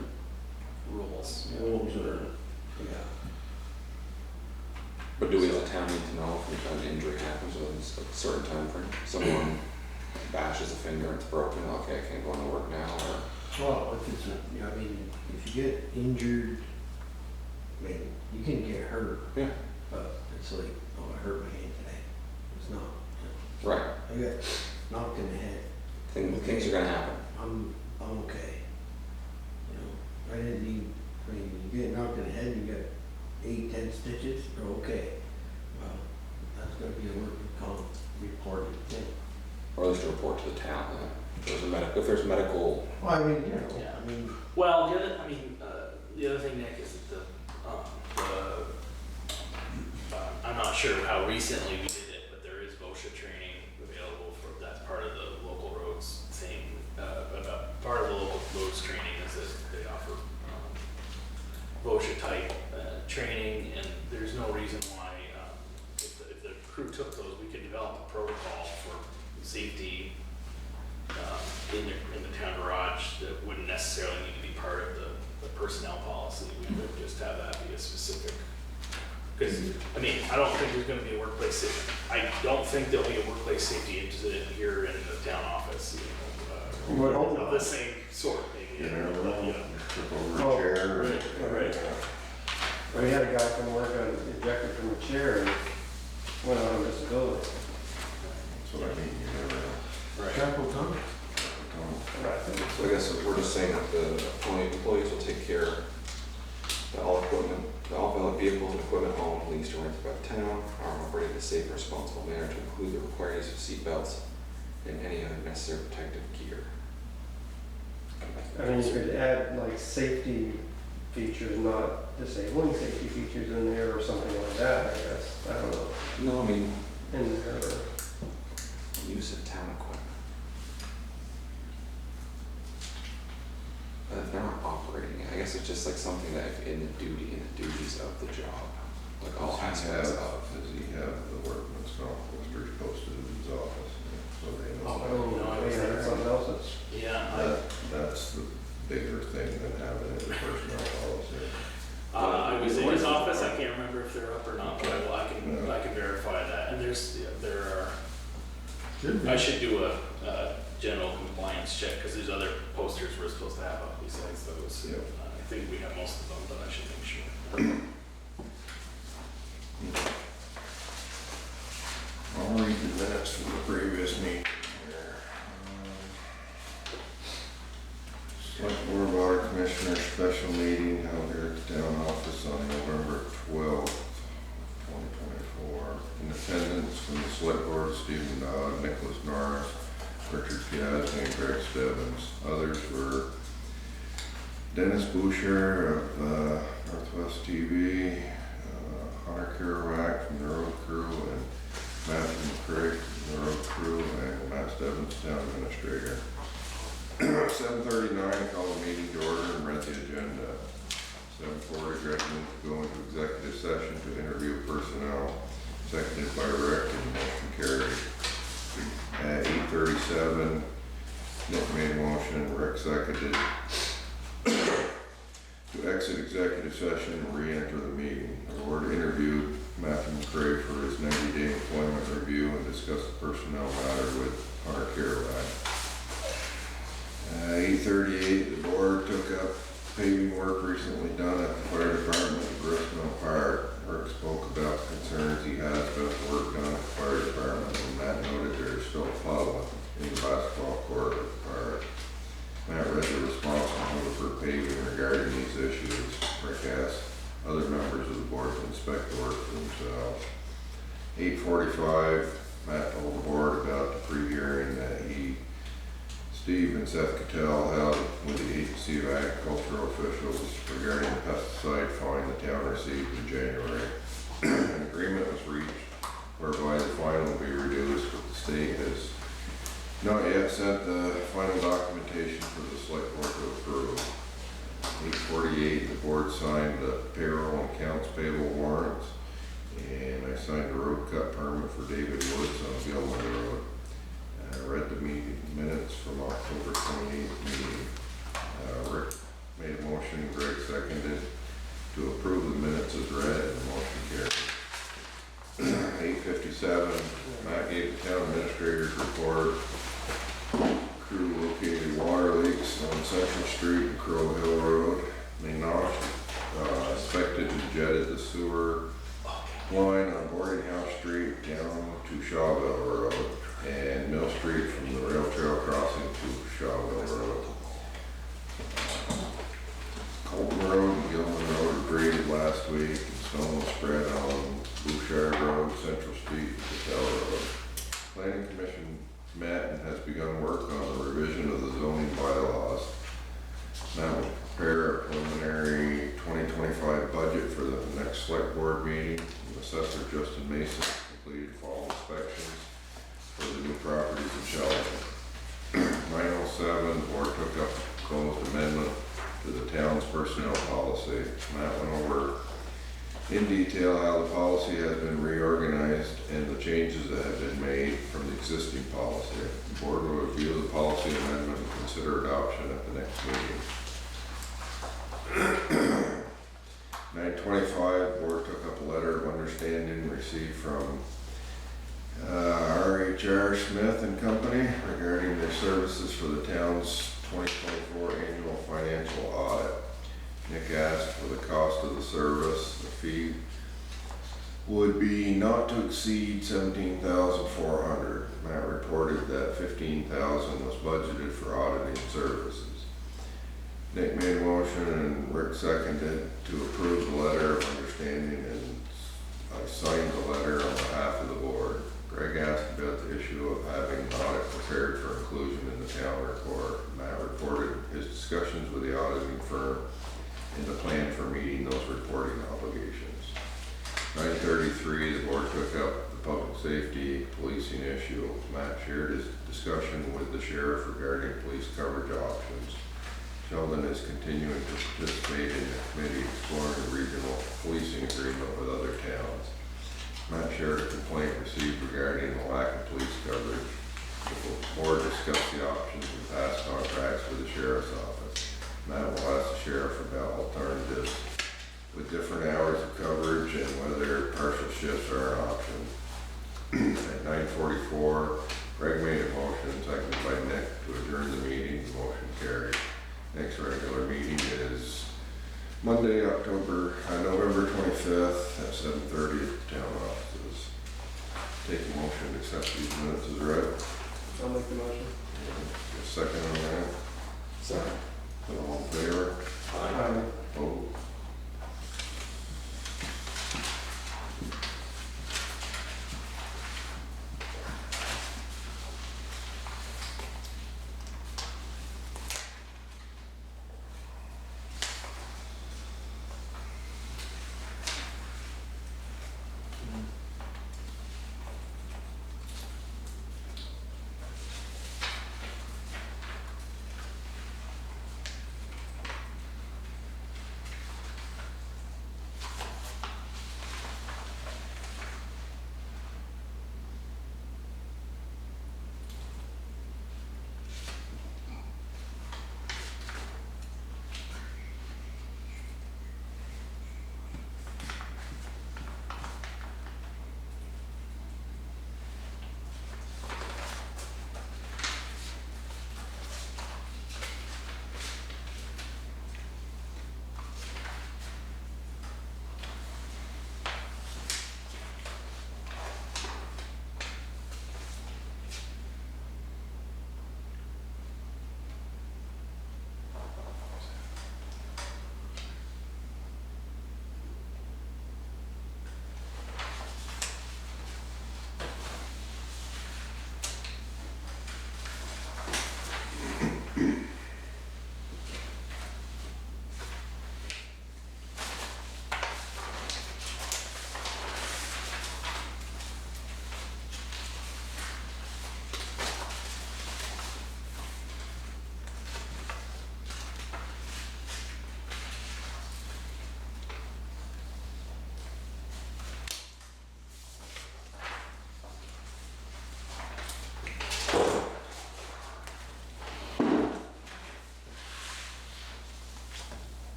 rules. Rules are, yeah. But do we as a town need to know if an injury happens within a certain time frame? Someone bashes a finger, it's broken, okay, I can't go into work now, or? Well, if it's, I mean, if you get injured, I mean, you can get hurt, Yeah. but it's like, oh, I hurt my hand today. It's not, Right, I got knocked in the head. things are gonna happen. I'm okay. You know, I didn't need, I mean, you get knocked in the head, you got 8, 10 stitches, you're okay. Well, that's gonna be a workman comp reported thing. Or at least a report to the town, if there's medical, Well, I mean, you know, Yeah. I mean, Well, the other thing, Nick, is that I'm not sure how recently we did it, but there is VOSHA training available for, that's part of the local roads thing. Part of the local roads training is that they offer VOSHA type training, and there's no reason why, if the crew took those, we could develop a protocol for safety in the town garage that wouldn't necessarily need to be part of the personnel policy. We would just have that be a specific, because, I mean, I don't think there's gonna be a workplace safety, I don't think there'll be a workplace safety incident here in the town office, Would hope of not. the same sort, maybe. You never know, Yeah. trip over Oh, a chair. right. we had a guy from work got ejected from a chair and went out on disability. That's what I mean, you never know. Right. careful time. so I guess we're just saying that the employees will take care that all equipment, all valid vehicles and equipment owned, leased, or rented by the town are operated in a safe and responsible manner to include the required use of seat belts and any other necessary protective gear. I mean, you could add like safety features, not disabling safety features in there or something like that, I guess. I don't know. No, I mean, In there, use of town equipment. But if they're not operating it, I guess it's just like something that if in the duties of the job, like all aspects of. Does he have the workman's comp posters posted in his office, so they oh, I know? don't know, maybe that's something else that's. Yeah, That's the bigger thing than having it in personnel policy. I was in his office, I can't remember if they're up or not, but I can verify that, and there are, I should do a general compliance check, cause there's other posters we're supposed to have up besides those. Yep. I think we have most of them, but I should make sure. I'll read the minutes from the previous meeting here. Select Board Water Commissioner special meeting held here at the town office on November 12th, 2024. In attendance from the Select Board, Stephen Dodd, Nicholas Norris, Richard Piazza, and Greg Stebbins. Others were Dennis Boucher of Northwest TV, Hunter Kerouac from the road crew, and Matthew McCrae from the road crew, and Matt Stebbins, town administrator. 7:39, I called the meeting to order and read the agenda. 7:40, recommend to go into executive session to interview personnel, seconded by Rick, and motion carried. At 8:37, Nick made a motion, Rick seconded, to exit executive session and re-enter the meeting. The board interviewed Matthew McCrae for his 90-day employment review and discussed the personnel matter with Hunter Kerouac. 8:38, the board took up paving work recently done at the fire department at Gristmill Park. Rick spoke about the concerns he has about the work done at the fire department, and Matt noted there is still a puddle in the basketball court at the park. Matt read the response from Hunter paving regarding these issues. Rick asked other members of the board to inspect the work for themselves. 8:45, Matt told the board about the pre-hearing that Steve and Seth Cattell held with the Agency of Agricultural officials regarding the pesticide fine the town received in January. An agreement was reached whereby the fine will be reduced, but the state has not yet sent the final documentation for the select board to approve. 8:48, the board signed the payroll and accounts payable warrants, and I signed a road cut permit for David Woods on Gilman Road. I read the minutes from October 28th meeting. Rick made a motion, Greg seconded to approve the minutes as read, and the motion carried. 8:57, Matt gave the town administrator's report. Crew located water leaks on Central Street and Crow Hill Road. They knocked, inspected and jetted the sewer line on Boarding House Street down to Shawville Road, and Mill Street from the rail trail crossing to Shawville Road. Colton Road and Gilman Road were graded last week, and stone was spread on Bouchard Road, Central Street, and Patel Road. Planning Commission met and has begun work on the revision of the zoning bylaws. Now we'll prepare a preliminary 2025 budget for the next select board meeting. Assessor Justin Mason completed fall inspections for the new properties in Sheldon. 9:07, the board took up the proposed amendment to the town's personnel policy. Matt went over in detail how the policy has been reorganized and the changes that have been made from the existing policy. The board will review the policy amendment and consider adoption at the next meeting. 9:25, the board took up a letter of understanding received from RHR Smith and Company regarding their services for the town's 2024 annual financial audit. Nick asked for the cost of the service. The fee would be not to exceed $17,400. Matt reported that $15,000 was budgeted for auditing services. Nick made a motion and Rick seconded to approve the letter of understanding, and I signed the letter on behalf of the board. Greg asked about the issue of having an audit prepared for inclusion in the town report. Matt reported his discussions with the auditing firm and the plan for meeting those reporting obligations. 9:33, the board took up the public safety policing issue. Matt shared his discussion with the sheriff regarding police coverage options. Sheldon is continuing to participate in the committee exploring a regional policing agreement with other towns. Matt shared a complaint received regarding the lack of police coverage. The board discussed the options and past contracts with the sheriff's office. Matt will ask the sheriff about alternatives with different hours of coverage and whether partial shifts are an option. At 9:44, Greg made a motion, seconded by Nick, to adjourn the meeting. The motion carried. Next regular meeting is Monday, November 25th at 7:30 at the town offices. Take a motion to accept these minutes as read. I'll make the motion. A second on that. Second. All in favor? Aye. Opposed?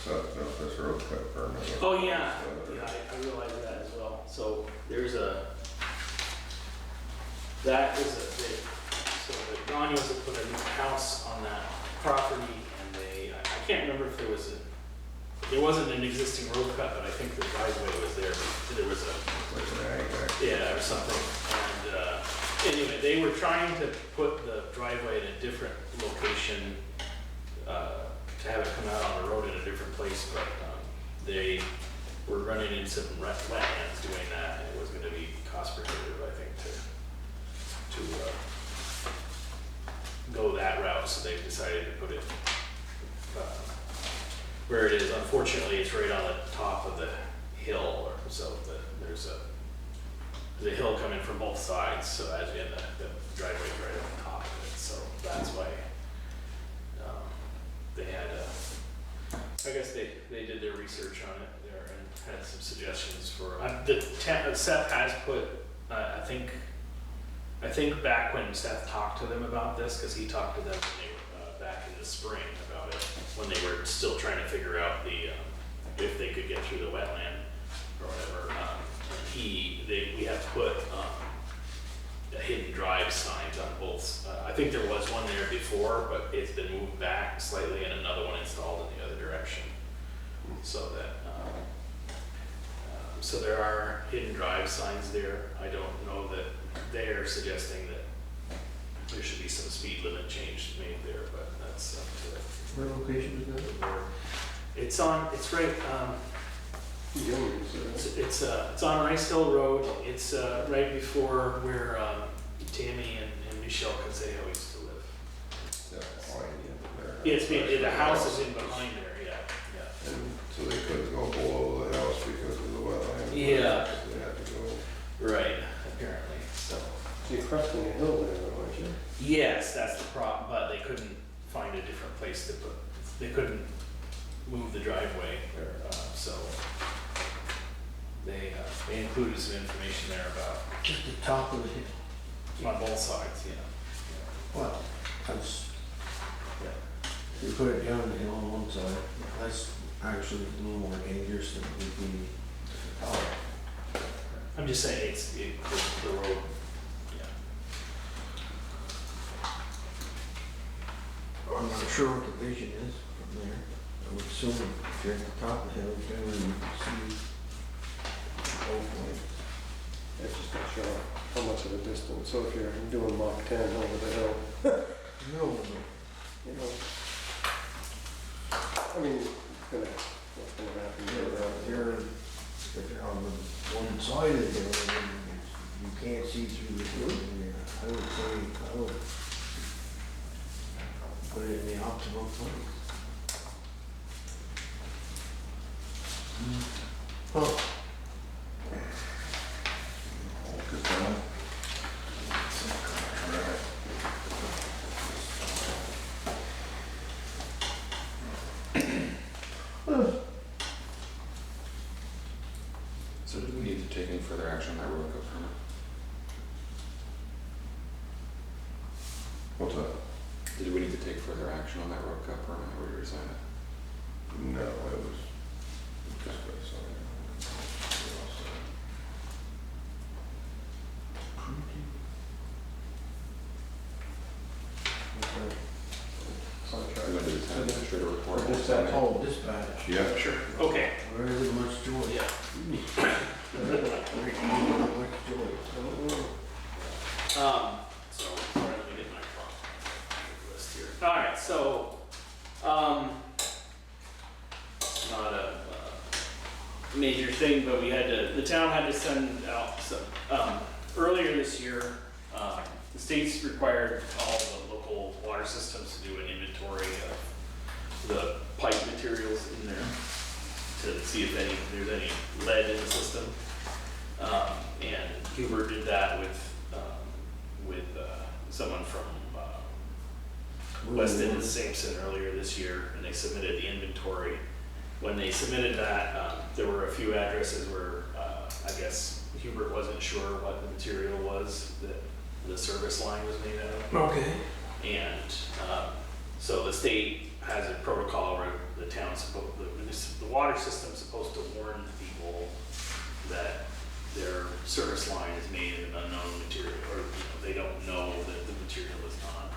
setting up this road cut permit. Oh, yeah, yeah, I realize that as well. So there's that is so the Gagnos have put a new house on that property, and I can't remember if there wasn't an existing road cut, but I think the driveway was there. There was yeah, or something. And anyway, they were trying to put the driveway in a different location, to have it come out on the road in a different place, but they were running into some wetlands doing that, and it was gonna be cost prohibitive, I think, to go that route, so they've decided to put it where it is. Unfortunately, it's right on the top of the hill, or so there's a hill coming from both sides, so as in the driveway's right on top of it, so that's why they had I guess they did their research on it there and had some suggestions for Seth has put I think back when Seth talked to them about this, because he talked to them when they were back in the spring about it, when they were still trying to figure out if they could get through the wetland or whatever. We have put a hidden drive signs on both. I think there was one there before, but it's been moved back slightly, and another one installed in the other direction, so that so there are hidden drive signs there. I don't know that they are suggesting that there should be some speed limit change made there, but that's up to Where location is that? the board. It's right, it's on Rice Hill Road. It's right before where Tammy and Michelle Consejo used to live. The house is in behind there, yeah. And so they couldn't go below the house because of the wetland. Yeah. They had to go. Right, apparently, so. So you're cresting a hill there, though, aren't you? Yes, that's the problem, but they couldn't find a different place to put, they couldn't move the driveway, so they included some information there about, Just the top of the hill. on both sides, yeah. Well, that's, Yeah. you put it down the hill on one side, that's actually a little more dangerous than it would be at the top. I'm just saying, the road, yeah. I'm not sure what the vision is from there. I would assume if you're at the top of the hill, generally you can see both ways. It's just not sure how much of a distance, so if you're doing Mach 10 over the hill, No, you know. I mean, what's gonna happen here? if you're on the one side of the hill, then you can't see through the hill. Yeah, I would say, I would put it in the optimal place. Huh. Good time. So do we need to take any further action on that road cut permit? What's that? Did we need to take further action on that road cut permit, or did we sign it? No, it was just by signing. We went to the town administrator report. Or dispatch. Oh, dispatch. Yeah. Sure, okay. There isn't much joy. Yeah. There isn't much joy. So, sorry, let me get my list here. All right, so, not a major thing, but the town had to send out some, earlier this year, the state's required all the local water systems to do an inventory of the pipe materials in there to see if there's any lead in the system. And Hubert did that with someone from Weston and Sampson earlier this year, and they submitted the inventory. When they submitted that, there were a few addresses where I guess Hubert wasn't sure what the material was that the service line was made out of. Okay. And so the state has a protocol where the town's the water system's supposed to warn people that their service line is made of an unknown material, or, they don't know that the material is not,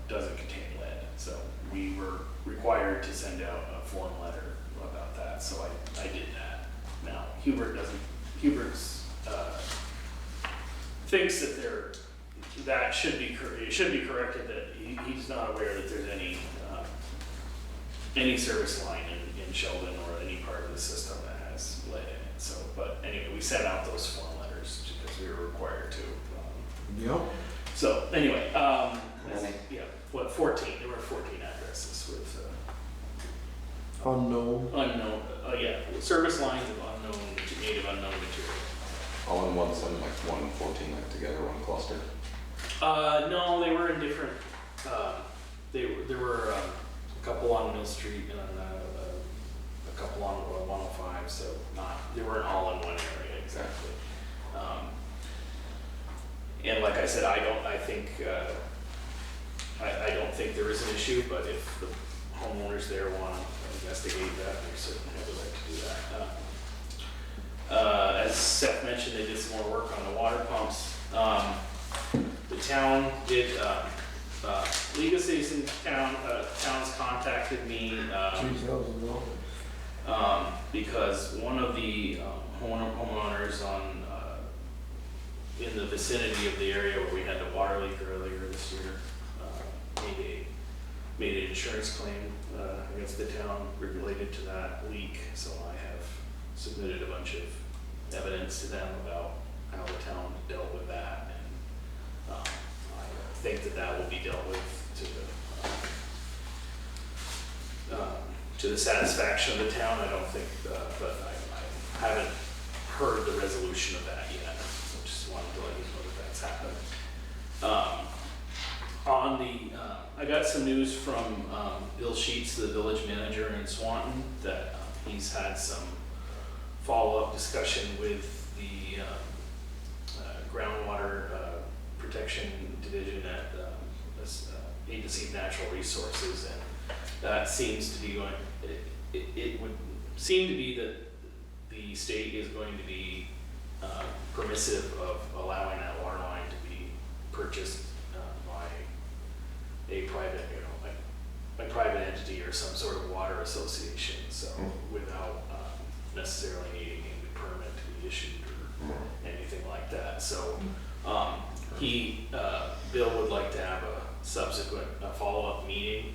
doesn't contain lead. So we were required to send out a form letter about that, so I did that. Now, Hubert's, thinks that that should be, it should be corrected, that he's not aware that there's any service line in Sheldon or any part of the system that has lead in it. So, but anyway, we sent out those form letters because we were required to. Yep. So anyway, Really? yeah, 14, there were 14 addresses with Unknown. unknown, service lines of unknown, made of unknown material. All in one, some like 114 like together, one cluster. No, they were in different, there were a couple on Mill Street and a couple on 105, so they weren't all in one area exactly. And like I said, I don't think there is an issue, but if the homeowners there want to investigate that, they certainly have the right to do that. As Seth mentioned, they did some more work on the water pumps. The town did, League of Citizens towns contacted me, $2,000. because one of the homeowners in the vicinity of the area where we had the water leak earlier this year made an insurance claim against the town related to that leak. So I have submitted a bunch of evidence to them about how the town dealt with that, and I think that will be dealt with to the satisfaction of the town. I don't think, but I haven't heard the resolution of that yet. So just wanted to let you know that that's happened. I got some news from Bill Sheets, the village manager in Swanton, that he's had some follow-up discussion with the groundwater protection division at this Agency of Natural Resources, and that seems to be going. It would seem to be that the state is going to be permissive of allowing that water line to be purchased by a private, a private entity or some sort of water association. So without necessarily needing a permit to be issued or anything like that. So Bill would like to have a subsequent follow-up meeting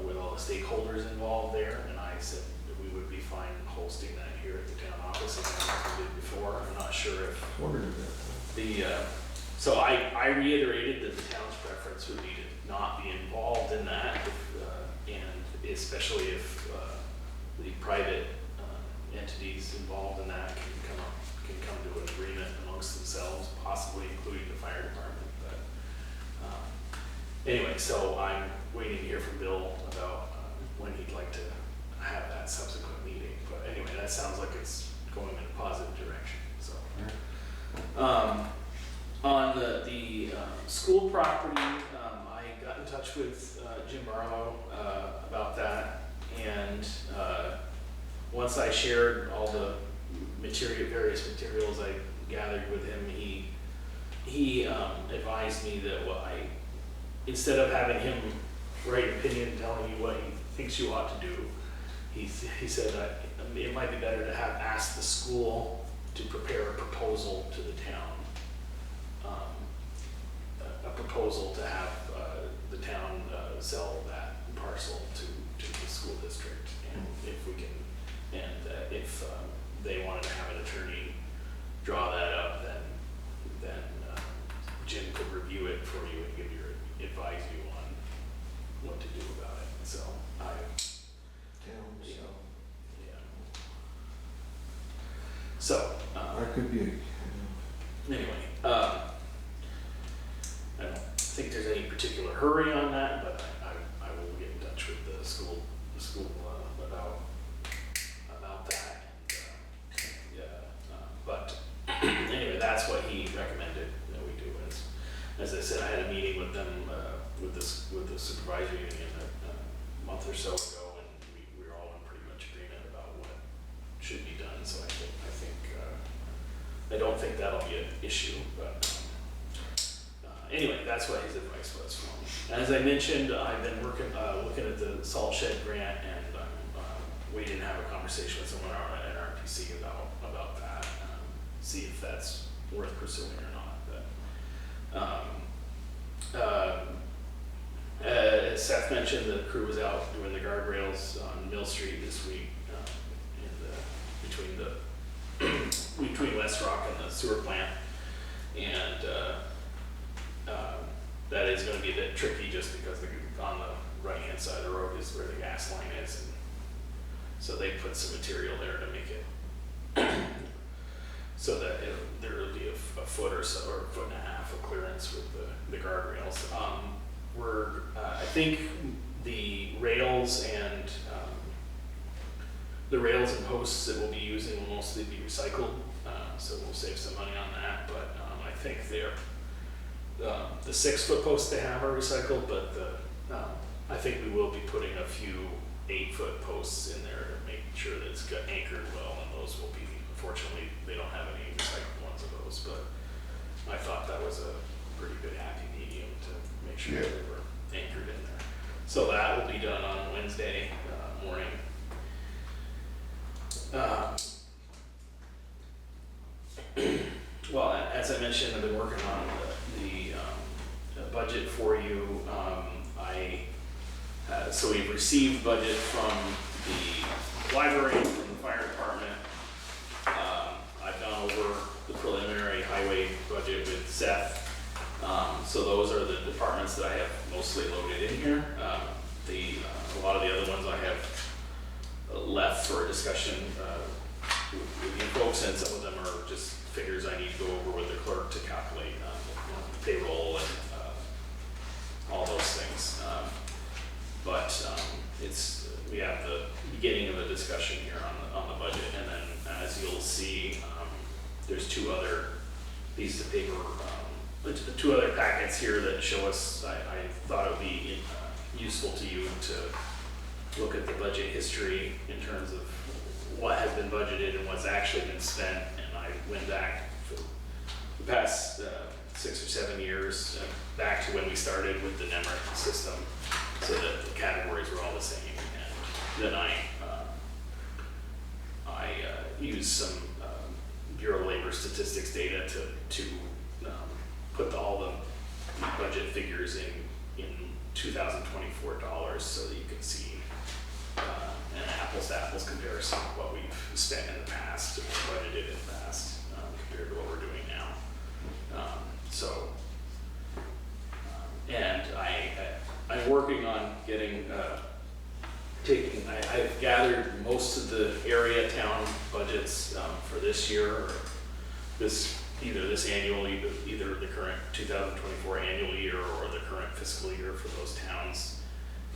with all the stakeholders involved there, and I said that we would be fine hosting that here at the town office again as we did before. I'm not sure if so I reiterated that the town's preference would be to not be involved in that, and especially if the private entities involved in that can come to an agreement amongst themselves, possibly including the fire department. But anyway, so I'm waiting to hear from Bill about when he'd like to have that subsequent meeting. But anyway, that sounds like it's going in a positive direction. So on the school property, I got in touch with Jim Barlow about that, and once I shared all the various materials I gathered with him, he advised me that instead of having him write an opinion telling you what he thinks you ought to do, he said that it might be better to have asked the school to prepare a proposal to the town, a proposal to have the town sell that parcel to the school district, and if we can, and if they wanted to have an attorney draw that up, then Jim could review it for you and advise you on what to do about it. So So That could be anyway, I don't think there's any particular hurry on that, but I will get in touch with the school about that. And, but anyway, that's what he recommended that we do. as I said, I had a meeting with them, with the supervisory union a month or so ago, and we were all in pretty much agreement about what should be done, so I don't think that'll be an issue, but anyway, that's what his advice was for me. As I mentioned, I've been looking at the salt shed grant, and we didn't have a conversation with someone at NRPC about that, see if that's worth pursuing or not. But as Seth mentioned, the crew was out doing the guardrails on Mill Street this week, between West Rock and the sewer plant, and that is going to be a bit tricky just because on the right hand side of the road is where the gas line is, and so they put some material there to make it so that there will be a foot or so, or a foot and a half of clearance with the guardrails. I think the rails and posts that we'll be using will mostly be recycled, so we'll save some money on that. But I think the 6-foot posts they have are recycled, but I think we will be putting a few 8-foot posts in there to make sure that it's got anchored well, and those will be, unfortunately, they don't have any recycled ones of those, but I thought that was a pretty good happy medium to make sure that they were anchored in there. So that will be done on Wednesday morning. Well, as I mentioned, I've been working on the budget for you. So we've received budget from the library, from the fire department. I've gone over the preliminary highway budget with Seth. So those are the departments that I have mostly loaded in here. A lot of the other ones I have left for a discussion with you folks, and some of them are just figures I need to go over with the clerk to calculate payroll and all those things. We have the beginning of a discussion here on the budget, and then as you'll see, there's two other pieces of paper, two other packets here that show us. I thought it would be useful to you to look at the budget history in terms of what has been budgeted and what's actually been spent. And I went back for the past 6 or 7 years, back to when we started with the NEMRIC system, so that the categories were all the same. And then I used some Bureau of Labor Statistics data to put all the budget figures in 2024 dollars, so that you can see an apples to apples comparison of what we've spent in the past and budgeted in the past compared to what we're doing now. And I'm working on getting I've gathered most of the area town budgets for this year, or either this annual, either the current 2024 annual year or the current fiscal year for those towns.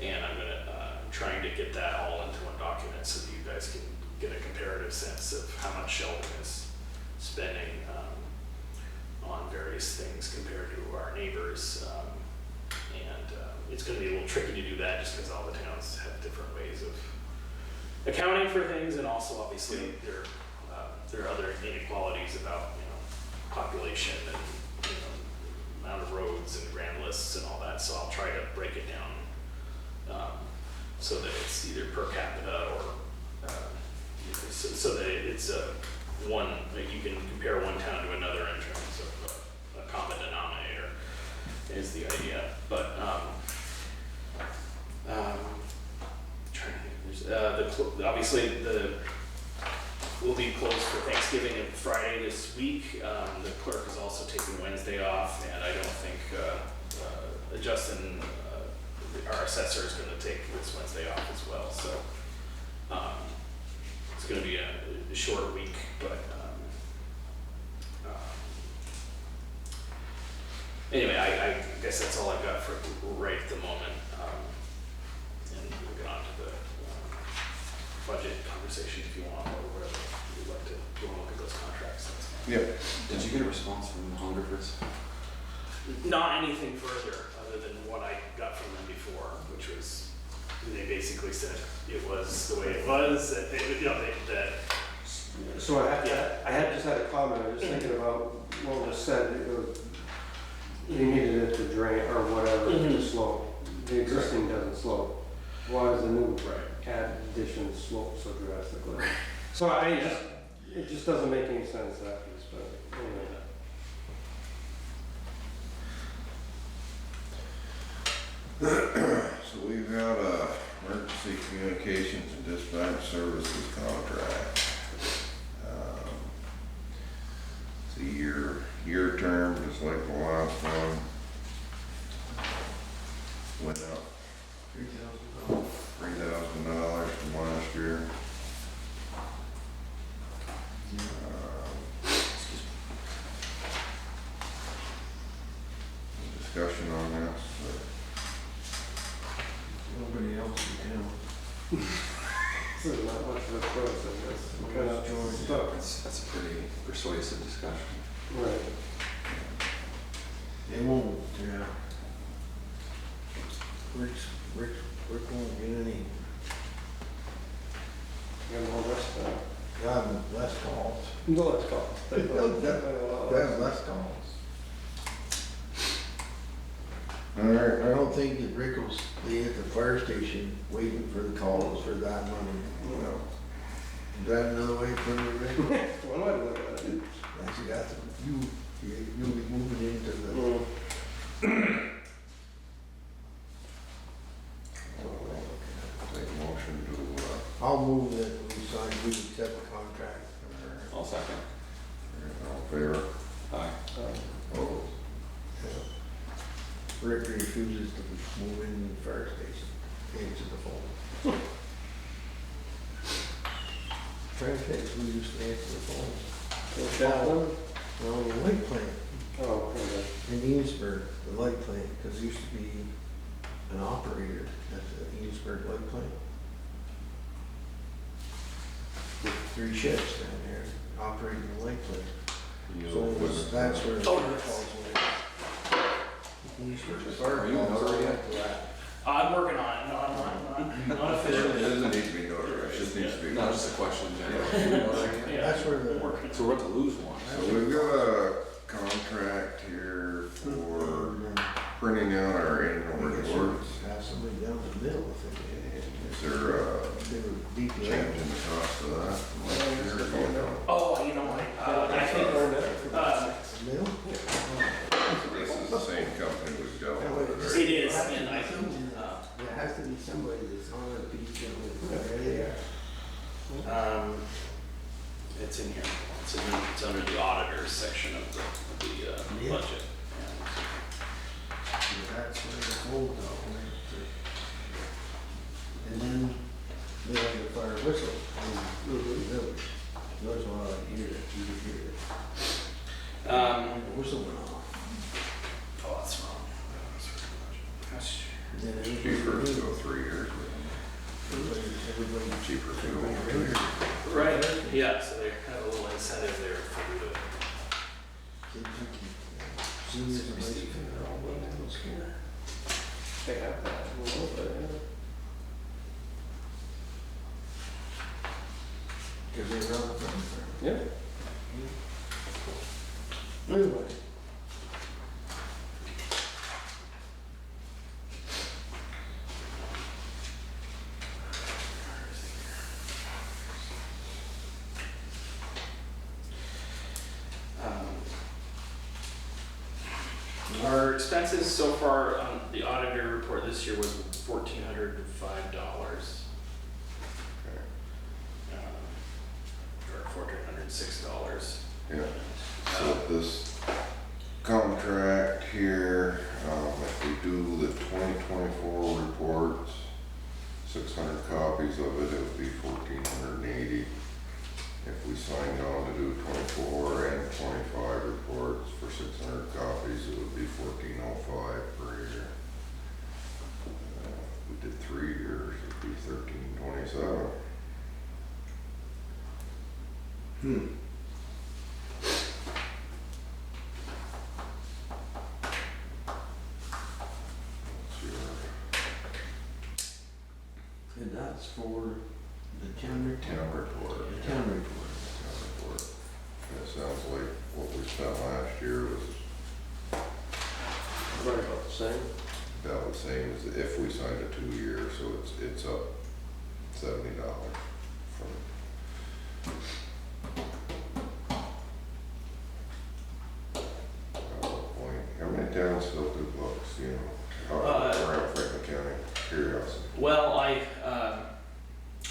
And I'm trying to get that all into one document so that you guys can get a comparative sense of how much Sheldon is spending on various things compared to our neighbors. It's going to be a little tricky to do that just because all the towns have different ways of accounting for things, and also obviously there are other inequalities about population and amount of roads and grand lists and all that. So I'll try to break it down so that it's either per capita or so that it's one that you can compare one town to another in terms of a common denominator is the idea. But trying to think, obviously we'll be closed for Thanksgiving and Friday this week. The clerk is also taking Wednesday off, and I don't think Justin, our assessor, is going to take this Wednesday off as well. So it's going to be a short week, but anyway, I guess that's all I've got for right at the moment. And we'll get on to the budget conversation if you want, or whatever you'd like to go look at those contracts. That's fine. Yep. Did you get a response from the Hungerfords? Not anything further, other than what I got from them before, which was, they basically said it was the way it was, that they, you know, that, So I had just had a comment, I was just thinking about what was said, it was, you needed it to drain or whatever, to slope. The existing doesn't slope. Why does the new addition slope so drastically? So it just doesn't make any sense, that piece, but anyway. So we've got a emergency communications and dispatch services contract. It's a year term, just like the last one. Went up $3,000 from last year. Discussion on this, Nobody else in town. This is not much of a choice, I guess. I'm kind of stuck. That's a pretty persuasive discussion. Right. They won't, yeah. Rick won't get any, Got more rest now. God, less calls. No, let's go. Have less calls. Alright, I don't think that Rick will stay at the fire station waiting for the calls for that money, you know. Is that another way of putting it, Rick? One way to look at it. That's, you got to, you'll be moving into the. take a motion to, I'll move that we accept the contract. I'll second. all in favor? Aye. Opposed? Rick refuses to move in the fire station, answer the phone. Trying to think who used to answer the phone. Sheldon? Well, the light plant Oh, okay. in Enosburg, the light plant, because there used to be an operator at the Enosburg light plant. With 3 shifts down there operating the light plant. So that's where the Oh, fire yes. calls went. Enosburg fire Are you a calls notary went yet? to that. I'm working on it, no, I'm not It official. doesn't need to be notarized, it just needs to be. No, just a question, generally. Yeah. That's where the. Working. So we're about to lose one. So we've got a contract here for printing out our annual reports. Have somebody down the middle if they Is there a they were deep change in the cost of that from last year? Do you know? Oh, you know what, I think, Middle? This is the same company we've dealt with. it is, and I, There has to be somebody that's on a piece of it. it's in here, it's under the auditors section of the Yeah. budget. That's where the gold went. And then they have the fire whistle in the village. Those are all I hear, you could hear it. Um, The whistle went off. oh, that's wrong. Then everybody Cheaper to knew. go 3 years with Everybody. cheaper fuel. Everybody heard it. Right, yeah, so they have a little incentive there for you to. Kids who keep, seniors and high school, they're all going to school. They have that a little bit, Because they run from the yeah. Anyway. Our expenses so far on the auditor report this year was $1,405. Or $1,406. Yeah, so this contract here, if we do the 2024 reports, 600 copies of it, it would be 1,480. If we signed on to do 24 and 25 reports for 600 copies, it would be 1,405 per year. If we did 3 years, it'd be 1,327. That's for the town report. Town report. The town report. Town report. And it sounds like what we spent last year was Right about the same. about the same as if we signed a 2-year, so it's up $70 from. How many towns still do books, you know, around Franklin County, curiosity? Well, I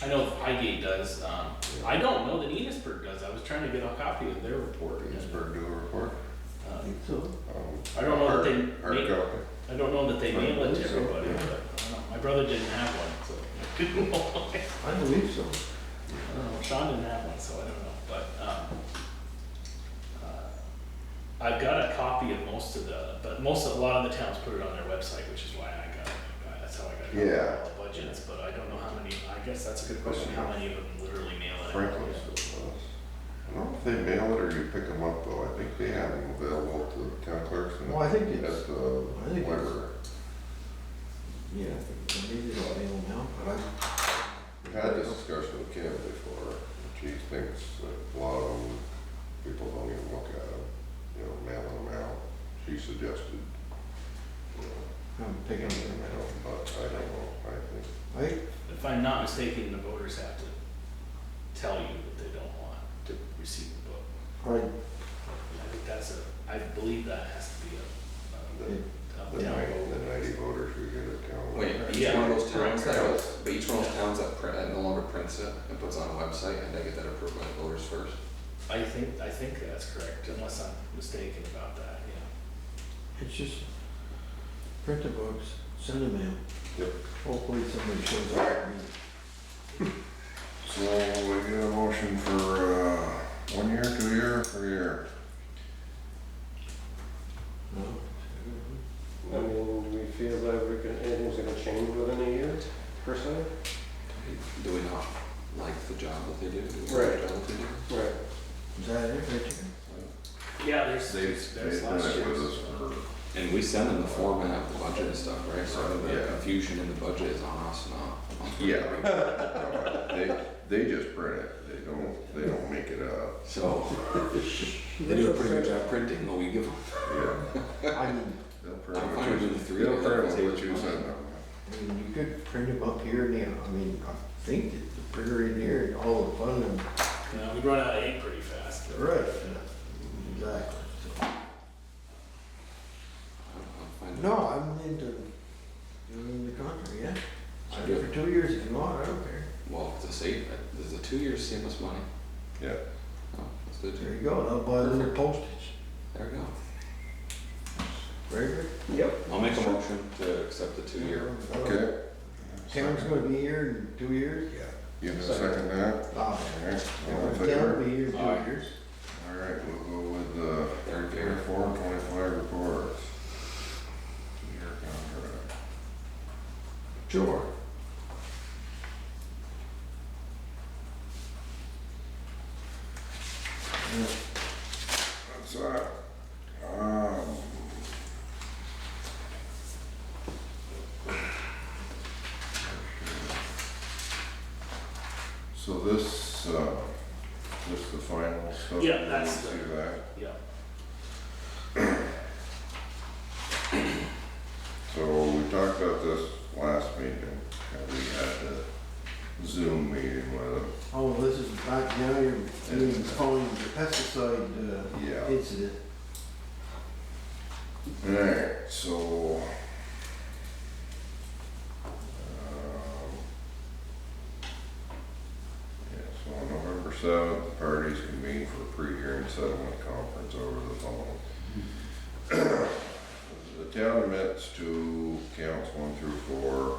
know Highgate does, I don't know that Enosburg does, I was trying to get a copy of their report. Pittsburgh do a report? I think so. I don't know that they Hard make- copy? I don't know that they mail it to So, everybody, yeah. but, I don't know. My brother didn't have one, so I couldn't know. I believe so. I don't know, Sean didn't have one, so I don't know, but, I've got a copy of a lot of the towns put it on their website, which is why I got it. That's how I got it. Yeah. All the budgets, but I don't know how many, I guess that's a good question, how many of them literally mail it? Franklin still does. I don't know if they mail it or you pick them up though, I think they have them available to the town clerks and Well, I think at it's- the I think it's- library. Yeah, maybe they'll mail them out, but We've had this discussion with Kim before, and she thinks that a lot of them, people don't even look at them, you know, mailing them out. She suggested, you know, I'm picking picking them them out, but I don't know, I think. If I'm not mistaken, the voters have to tell you that they don't want to receive the book. Right. I think I believe that has to be a The town 90 vote. voters who get a town. Wait, each Yeah, one of those towns correct. but each one of those towns that no longer prints it and puts it on a website, and they get that approved by the voters first? I think that's correct, unless I'm mistaken about that, yeah. It's just print the books, send them out. Yep. Hopefully somebody shows up and reads it. So we get a motion for 1 year, 2 year, 3 year. No? I mean, do we feel that anything's gonna change within a year, per se? Do we not like the job that they do? Do we Right. like the job that they do? Right. Is that it, Richard? Yeah, there's They've done last it with year's. us for, And we send them the format of the budget and stuff, right? So the Yeah. confusion in the budget is on us, not. yeah. They just print it, they don't make it up. So, they do a pretty good job printing what we give them. Yeah. I mean, They'll print I'm what fine you, with the three. they'll print what you send them. you could print them up here and there. I mean, I think that the printer in here and all the fun and. Yeah, we run out of ink pretty fast. Right. Exactly. So. I'm fine with No, I'm into doing the contract, yeah. I do it for 2 years if you want, I don't care. Well, to save, does the 2 years save us money? Yeah. Oh, that's good. There you go, and I'll buy a little postage. There we go. Very good. Yep. I'll make a motion to accept the 2 year. Okay. Town's gonna be here in 2 years? Yeah. You gonna second that? Ah, Alright, all in Town will favor? be here in 2 Aye. years. Alright, we'll go with the They're in favor. 24 and 25 reports. Year contract. Sure. That's that. So this the final stuff? Yeah, that's You the- see that? Yeah. So we talked about this last meeting, and we had the Zoom meeting with them. Oh, this is back now, you're doing, following the pesticide Yeah. incident. Alright, so. Yeah, so on November 7th, the parties convene for a pre-hearing settlement conference over the phone. The town admits to counts 1 through 4,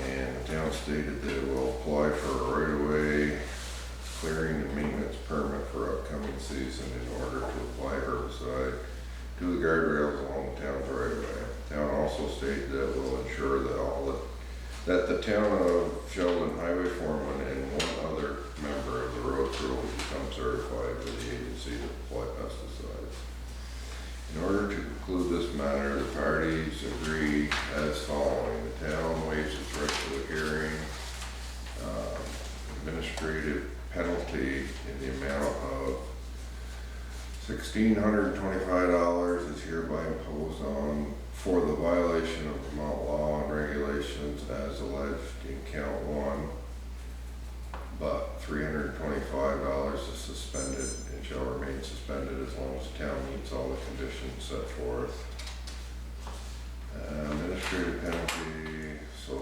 and the town stated that it will apply for a right-of-way clearing and maintenance permit for upcoming season in order to apply herbicide to the guardrails along the town's right-of-way. Town also stated that it will ensure that the town of Sheldon Highway Foreman and one other member of the road crew will become certified with the agency to apply pesticides. In order to conclude this matter, the parties agree as following. The town waives its regular hearing. Administrative penalty in the amount of $1,625 is hereby imposed on for the violation of Vermont law and regulations as alleged in count 1, but $325 is suspended and shall remain suspended as long as the town meets all the conditions set forth. Administrative penalty, so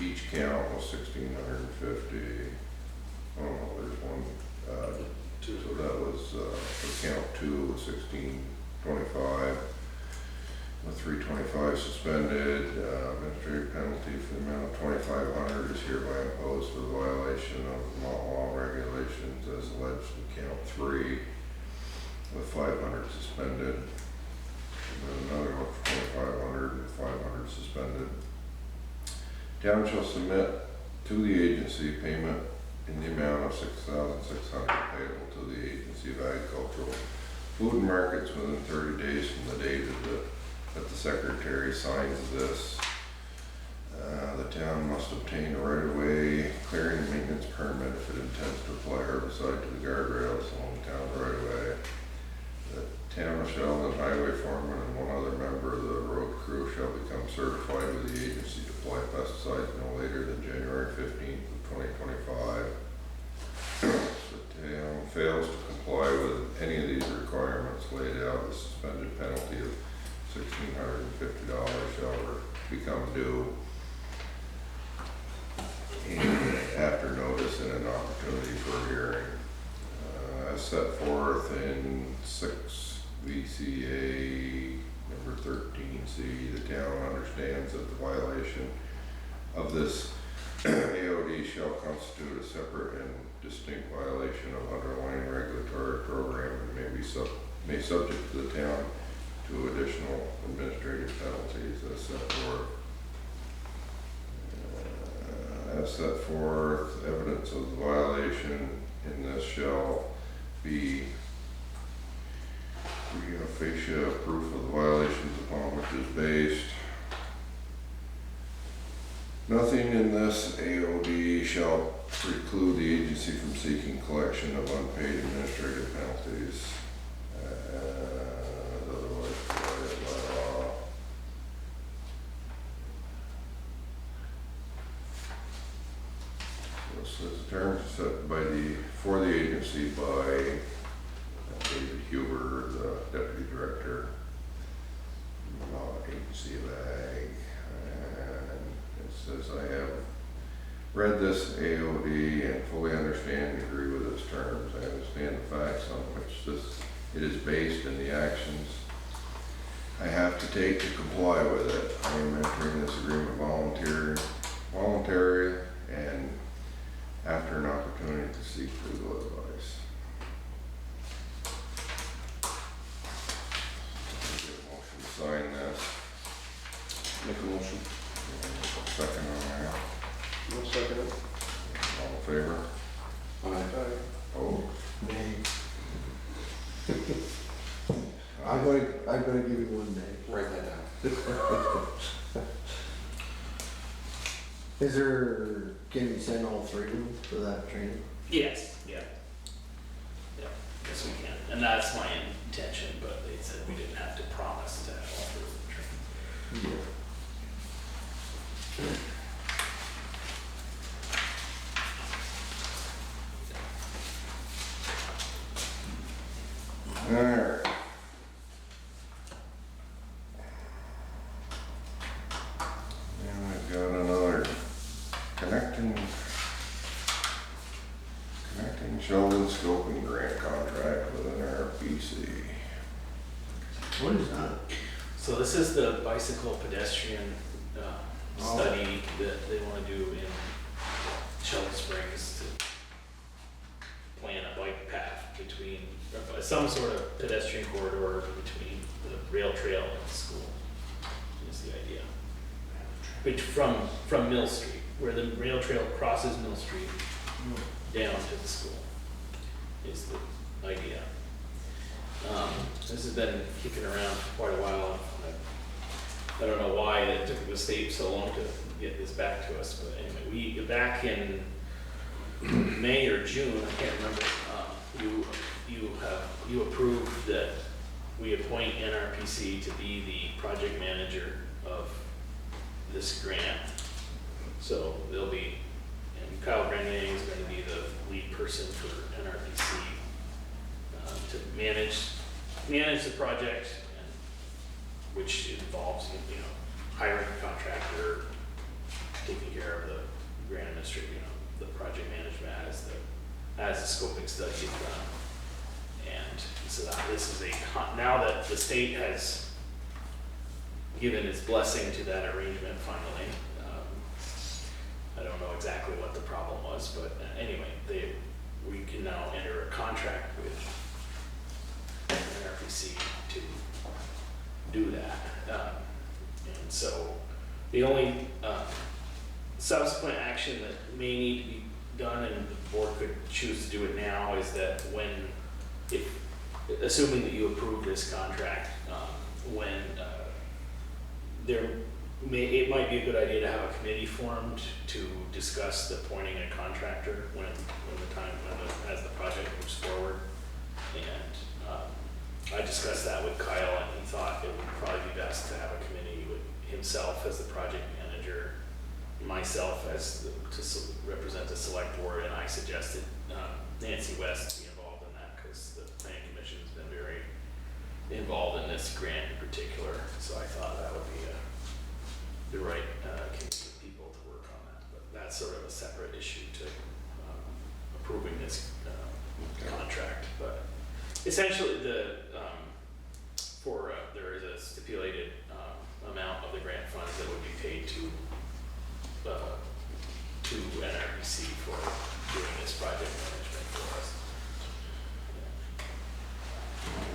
each count was $1,650. Oh no, there's one, so that was, for count 2 was $1,625. With $325 suspended, administrative penalty for the amount of $2,500 is hereby imposed for the violation of Vermont law regulations as alleged in count 3, with $500 suspended. And then another one for $2,500 and $500 suspended. Town shall submit to the agency payment in the amount of $6,600 payable to the Agency of Agricultural Food and Markets within 30 days from the date of that the secretary signs this. The town must obtain a right-of-way clearing and maintenance permit if it intends to apply herbicide to the guardrails along the town right-of-way. The town of Sheldon highway foreman and one other member of the road crew shall become certified with the agency to apply pesticides no later than January 15th of 2025. If the town fails to comply with any of these requirements laid out, the suspended penalty of $1,650 shall become due and after notice and an opportunity for a hearing. As set forth in 6 VCA number 13C, the town understands that the violation of this AOD shall constitute a separate and distinct violation of underlying regulatory program and may subject to the town to additional administrative penalties as set forth. As set forth, evidence of the violation in this shall be prima facie proof of the violations upon which is based. Nothing in this AOD shall preclude the agency from seeking collection of unpaid administrative penalties. Otherwise provided by law. So it says terms set for the agency by David Huber, the deputy director, Agency of Ag, and it says I have read this AOD and fully understand and agree with its terms. I understand the facts on which it is based and the actions I have to take to comply with it. I am entering this agreement voluntary and after an opportunity to seek legal advice. Motion to sign this. Make a motion. Second on that. One second. All in favor? Aye. Oh, Nay. I'm gonna give you one day. Write that down. Is there, can you send all 3 of them for that training? Yes, yeah. Yeah, yes we can, and that's my intention, but they said we didn't have to promise to have all three of them trained. Yeah. alright. And I've got another connecting Sheldon scope and grant contract with an RPC. What is that? So this is the bicycle pedestrian study that they want to do in Sheldon Springs to plan a bike path between, or some sort of pedestrian corridor between the rail trail and the school, is the idea. Which from Mill Street, where the rail trail crosses Mill Street down to the school, is the idea. This has been kicking around for quite a while. I don't know why it took the state so long to get this back to us, but anyway, back in May or June, I can't remember, you approved that we appoint NRPC to be the project manager of this grant. So they'll be, and Kyle Grenier is going to be the lead person for NRPC to manage the project, and, which involves hiring a contractor, taking care of the grant administrator, the project management as the scoping study is done. And so this is now that the state has given its blessing to that arrangement finally. I don't know exactly what the problem was, but anyway, we can now enter a contract with NRPC to do that. And so the only subsequent action that may need to be done, and the board could choose to do it now, is that assuming that you approve this contract, it might be a good idea to have a committee formed to discuss appointing a contractor as the project moves forward. And I discussed that with Kyle, and he thought it would probably be best to have a committee with himself as the project manager, myself to represent the select board, and I suggested Nancy West be involved in that because the planning commission has been very involved in this grant in particular. So I thought that would be the right committee of people to work on that. But that's sort of a separate issue to approving this contract. But essentially, there is a stipulated amount of the grant funds that would be paid to NRPC for doing this project management for us.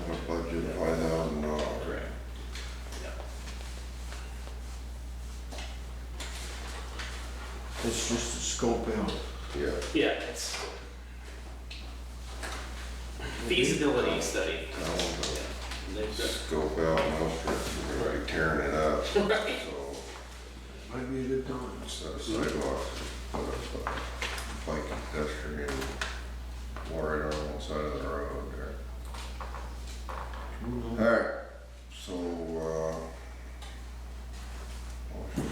A budget of $5,000. Right. Yeah. It's just a scope out. Yeah. Yeah, it's feasibility study. Yeah. They've got- Scope out, most of we're gonna be tearing it up. Right. So Might be a good time. instead of sidewalks, put up a bike and pedestrian wire on one side of the road there. Alright, so, motion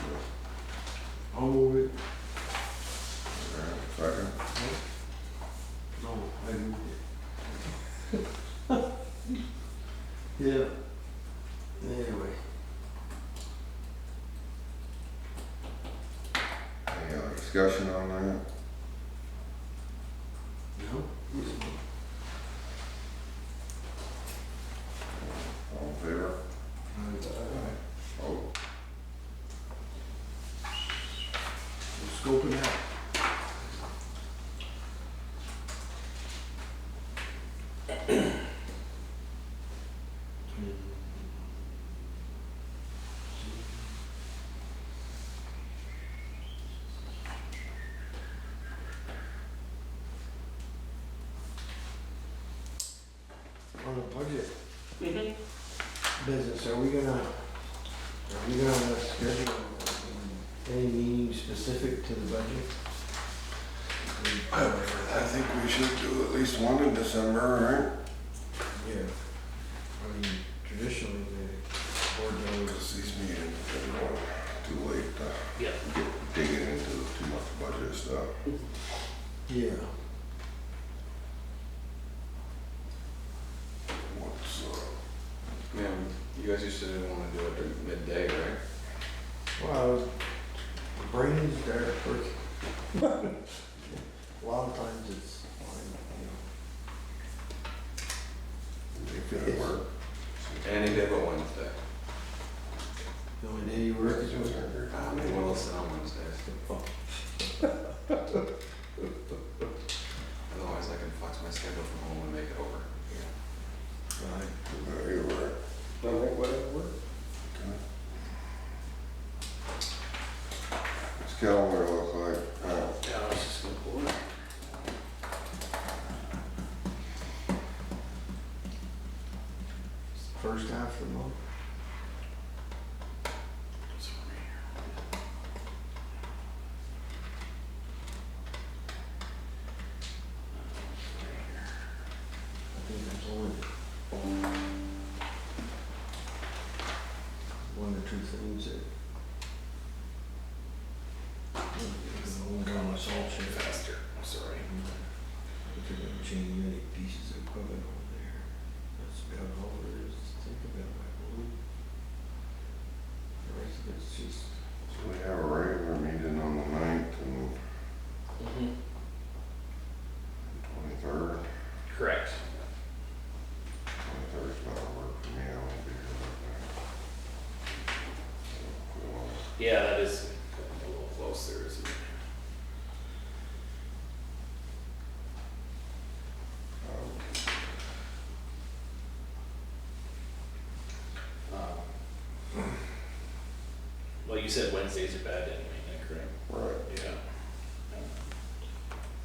I'll move it. to, second, No, I moved it. Yeah. Anyway. any other discussion on that? No? All in favor? Oh, We'll scope it out. On the budget business, are we gonna schedule any meeting specific to the budget? I think we should do at least one in December, Yeah. I mean, traditionally, the board right? knows. Because these meetings are going too late to Yeah. get digging into too much budget stuff. Yeah. What's, Man, you guys used to want to do it during midday, right? Well, the brains there working. A lot of times it's fine, if it work? Any day but Wednesday. The only day you work is Wednesday. Maybe we'll listen on Wednesdays. Otherwise, I can flex my schedule from home and make it over. Right. You work. Don't think whatever works. What's calendar look like? Yeah, I was just gonna pull it. the month. I think there's only one or two things that. On the salt shed. Faster, I'm sorry. If you're gonna change any pieces of equipment on there, that's about all there is to think about, I believe. The rest of it's just, So we have a regular meeting on the 9th and Mm-hmm. 23rd. Correct. 23rd's better work for me, I won't be here that day. So if we want- Yeah, that is a little close there, isn't it? Well, you said Wednesdays are bad anyway, correct? Right. Yeah.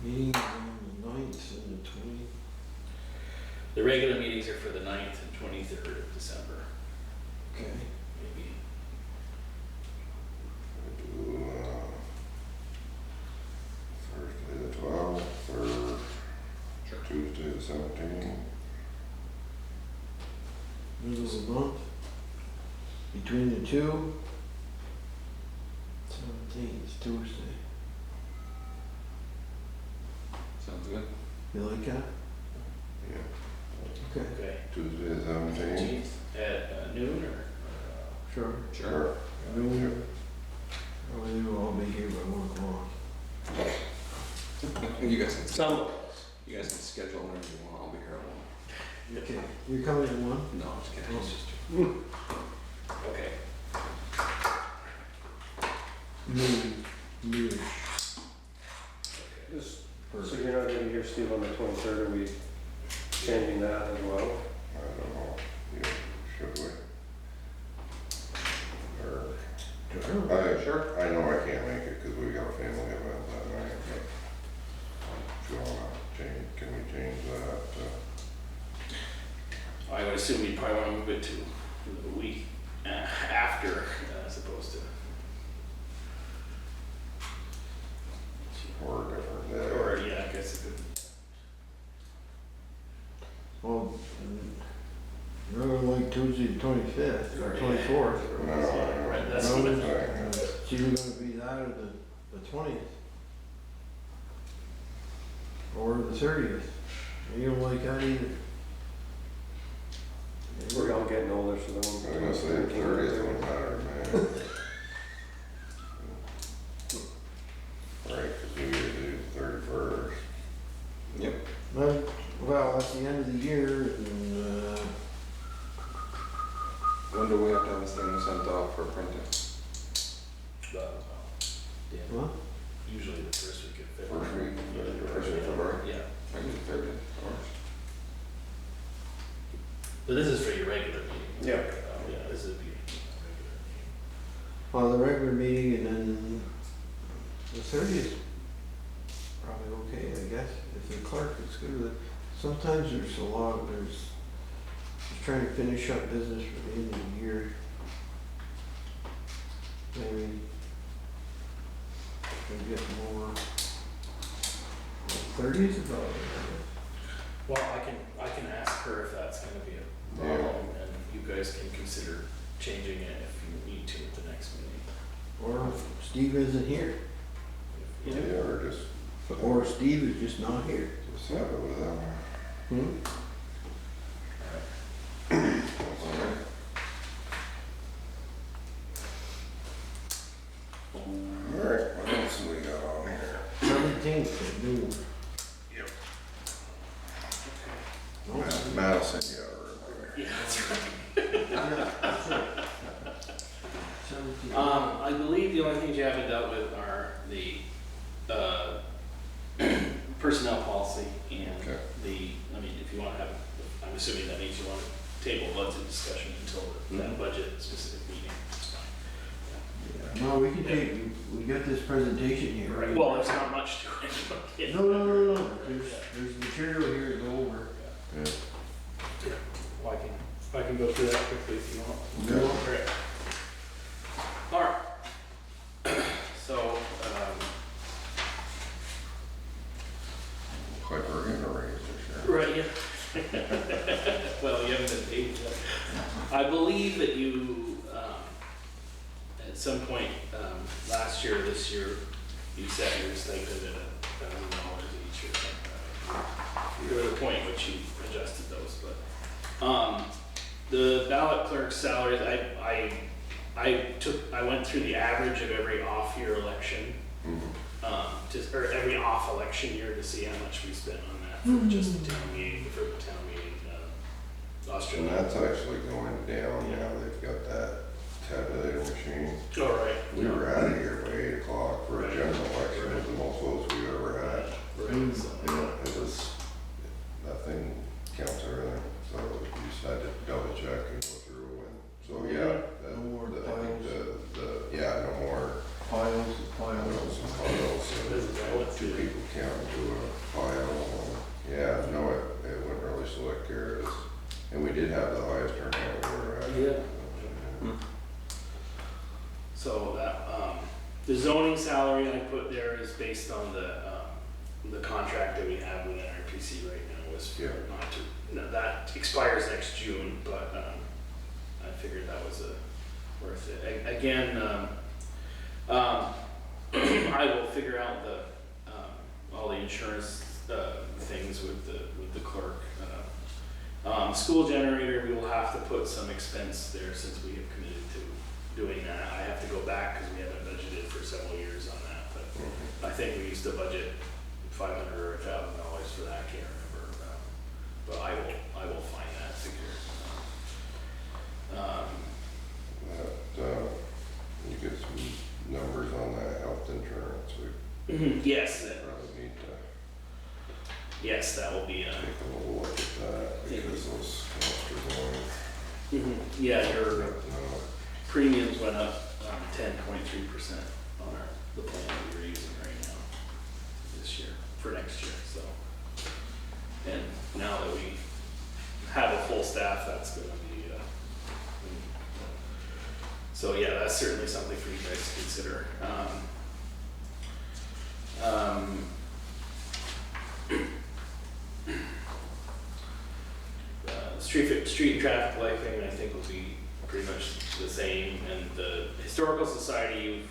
meetings on the 9th and the 20th. The regular meetings are for the 9th and 23rd of December, Okay. maybe. We do, Thursday the 12th, or Tuesday the 17th. Middle of the month. Between the two. 17th is Tuesday. Sounds good. You like that? Yeah, Okay. Okay. Tuesday the 17th. 17th at noon or? Sure. Sure. Noon. Oh, we will all be here by 1 o'clock. You guys can, Some of us. you guys can schedule whenever you want, I'll be here at 1. Okay. You're coming at 1? No, I'm just kidding, it's just. Okay. Noon. Just, so you're not gonna be here, Steve, on the 23rd, are we changing that as well? I don't know, yeah, should we? Or, Sure. I know I can't make it because we got a family event that night, but if you wanna change, can we change that? I would assume you'd probably want to move it to the week after, as opposed to. Or a different day? Or, yeah, I guess it could. Well, you're like Tuesday the 25th or 24th. No, Right, that's No, what it's either gonna be that or the 20th. Or the 30th. You don't like that either. We're all getting older, so I was then gonna say the 30th wouldn't matter, man. Right, because we usually do the 31st. Yep. Well, that's the end of the year and, When do we have to have this thing sent off for printing? what? Usually the first week of February. First week, First week of February? Yeah, I can do the 30th, of course. but this is for your regular meeting. Yeah. Oh, yeah, this would be a regular meeting. Well, the regular meeting and then the 30th, probably okay, I guess, if the clerk is good with it. Sometimes there's just trying to finish up business for the end of the year. Maybe can get more. 30th is all right. Well, I can ask her if that's gonna be a problem, and you guys can consider changing it if you need to at the next meeting. Or if Steve isn't here, You Yeah, know, or just or Steve is just not here. have it with them. Alright, what else do we got on here? 17th at noon. Yep. Oh, Madison, yeah, Yeah, that's right. yeah, that's right. 17th. I believe the only things you haven't dealt with are the, personnel policy and Okay. I mean, if you wanna have, I'm assuming that means you wanna table budget discussion until that budget specific meeting. It's fine. No, we can take, we got this presentation here. Right. Well, there's not much to it. No, there's material here to go over. yeah. Well, I can can go through that quickly if you want. Okay. Great. Alright. So, Looks like we're getting a raise this year. right, yeah. Well, you haven't been paid yet. I believe that you, at some point, last year, or this year, you set your stipend at $1,000 each or something. There was a point at which you adjusted those, but, the ballot clerk's salaries, I went through the average of every off-year election, or every off election year to see how much we spent on that for just the town meeting, And Australia. that's actually going down now, they've got that tabulator machine. All right. We were out of here by 8 o'clock for a Right. general election, it Right. was the most votes we've ever had. Right, so, Yeah, it was, nothing counts everything, so you just had to double check and go through and, so yeah. No more I think piles. yeah, no more Piles, piles and piles, This is and what- two people count to a pile. Yeah, no, it went really slick here, it was, and we did have the highest turnout we ever had. Yeah. So that, the zoning salary I put there is based on the contract that we have with NRPC right now was for Yeah. not to, no, that expires next June, but, I figured that was worth it. Again, I will figure out all the insurance, things with the clerk. School generator, we will have to put some expense there since we have committed to doing that. I have to go back because we haven't budgeted for several years on that, but I think we used to budget $500 or $1,000 for that, I can't remember. But I will find that figure. You get some numbers on that health insurance, we Yes, probably need to yes, that will be, take a little look at that, because those costs are going. yeah, your No, premiums went up 10.3% on the plan that we're using right now this year, for next year, so. And now that we have a full staff, that's gonna be, so yeah, that's certainly something for you guys to consider. Street and traffic lighting, I think, will be pretty much the same, and the Historical Society,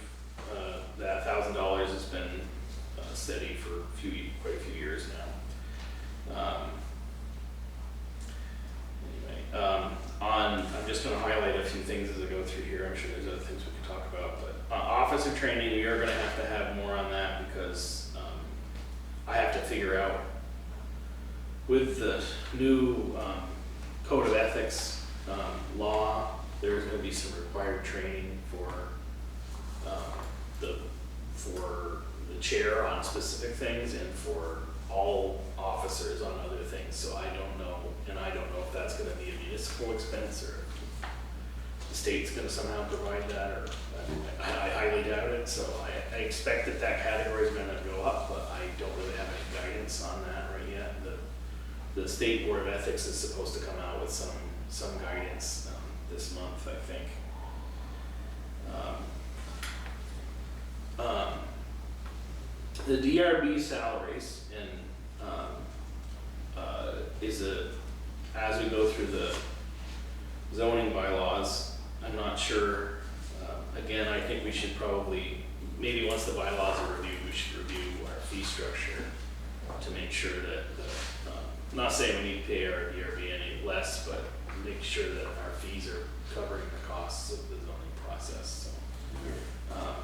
that $1,000 has been steady for quite a few years now. Anyway, I'm just gonna highlight a few things as I go through here, I'm sure there's other things we can talk about, but officer training, we are gonna have more on that, because I have to figure out with the new code of ethics law, there's gonna be some required training for the chair on specific things and for all officers on other things, so I don't know, and I don't know if that's gonna be a municipal expense or if the state's gonna somehow provide that, or I highly doubt it, so I expect that category is gonna go up, but I don't really have any guidance on that right yet. The State Board of Ethics is supposed to come out with some guidance this month, I think. The DRB salaries and as we go through the zoning bylaws, I'm not sure. Again, I think we should probably, maybe once the bylaws are reviewed, we should review our fee structure to make sure that, not saying we need to pay our DRB any less, but make sure that our fees are covering the costs of the zoning process, so.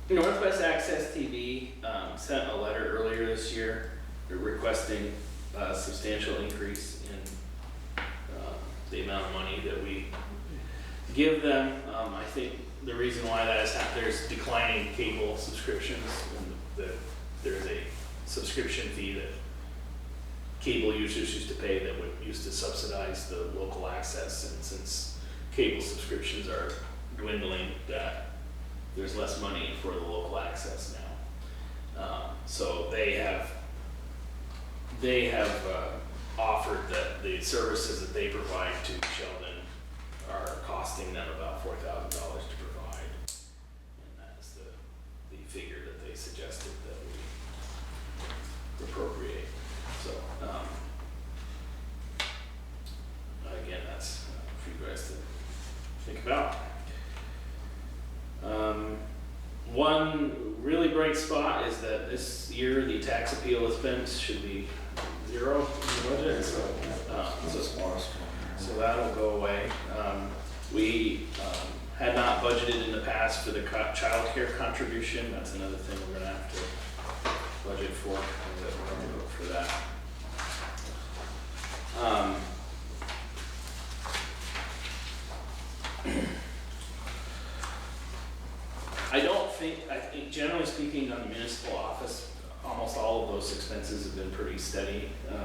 Northwest Access TV sent a letter earlier this year requesting a substantial increase in the amount of money that we give them. I think the reason why that is there's declining cable subscriptions, and there's a subscription fee that cable users used to pay that used to subsidize the local access, and since cable subscriptions are dwindling, that there's less money for the local access now. So they have they have offered that the services that they provide to Sheldon are costing them about $4,000 to provide. And that's the figure that they suggested that we appropriate. So, again, that's for you guys to think about. One really bright spot is that this year the tax appeal expense should be 0 in the budget, so that'll go away. We had not budgeted in the past for the child care contribution. That's another thing we're gonna have to budget for, and that we're gonna look for that. I think generally speaking on the municipal office, almost all of those expenses have been pretty steady. We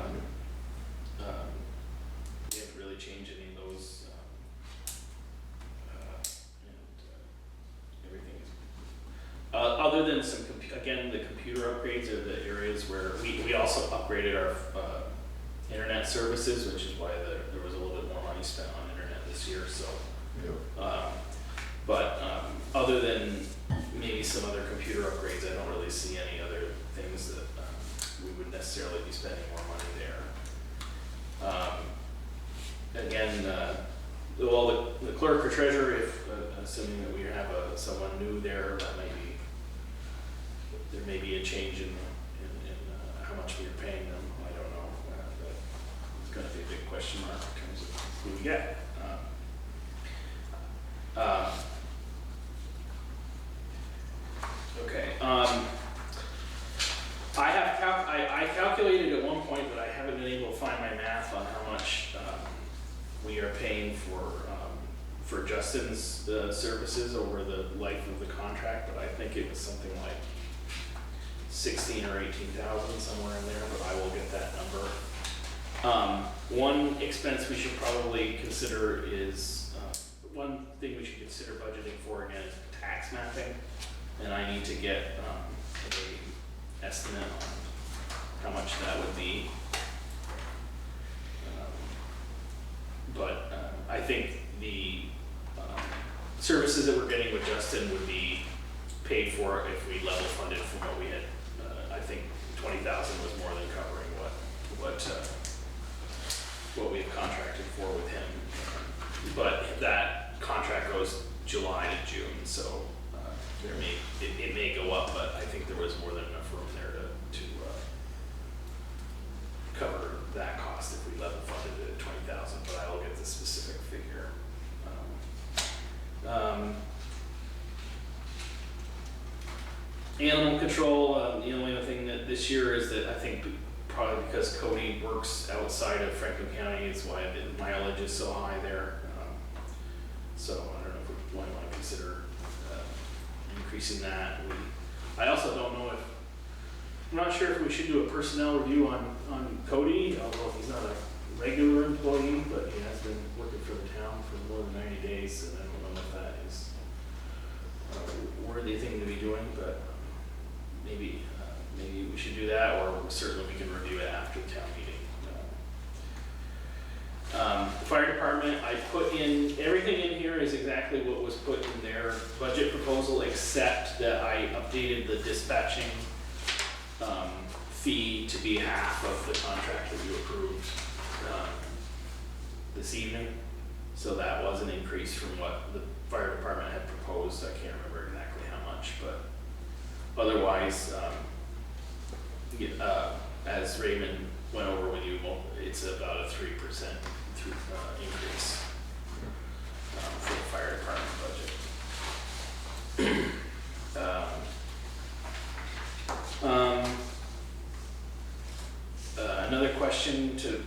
haven't really changed any of those. Everything is, other than some, again, the computer upgrades are the areas where we also upgraded our internet services, which is why there was a little bit more money spent on internet this year, so. But other than maybe some other computer upgrades, I don't really see any other things that we would necessarily be spending more money there. Again, well, the clerk or treasurer, if assuming that we have someone new there, there may be a change in how much we're paying them. I don't know. But it's going to be a big question mark in terms of who we get. Okay. I calculated at one point, but I haven't been able to find my math on how much we are paying for Justin's services over the life of the contract. But I think it was something like 16 or 18,000, somewhere in there. But I will get that number. One expense we should probably consider is one thing we should consider budgeting for again is tax mapping. And I need to get a estimate on how much that would be. But I think the services that we're getting with Justin would be paid for if we level funded from what we had. I think 20,000 was more than covering what we have contracted for with him. But that contract goes July to June, so it may go up, but I think there was more than enough room there to cover that cost if we level funded it at 20,000. But I will get the specific figure. Animal control. The only other thing that this year is that I think probably because Cody works outside of Franklin County is why the mileage is so high there. So I don't know if we want to consider increasing that. I also don't know I'm not sure if we should do a personnel review on Cody, although he's not a regular employee, but he has been working for the town for more than 90 days, and I don't know if that is a worthy thing to be doing, but maybe we should do that, or certainly we can review it after the town meeting. The fire department, I put in, everything in here is exactly what was put in their budget proposal, except that I updated the dispatching fee to be half of the contract that you approved this evening. So that was an increase from what the fire department had proposed. I can't remember exactly how much, but otherwise, as Raymond went over with you, it's about a 3% increase for the fire department budget. Another question to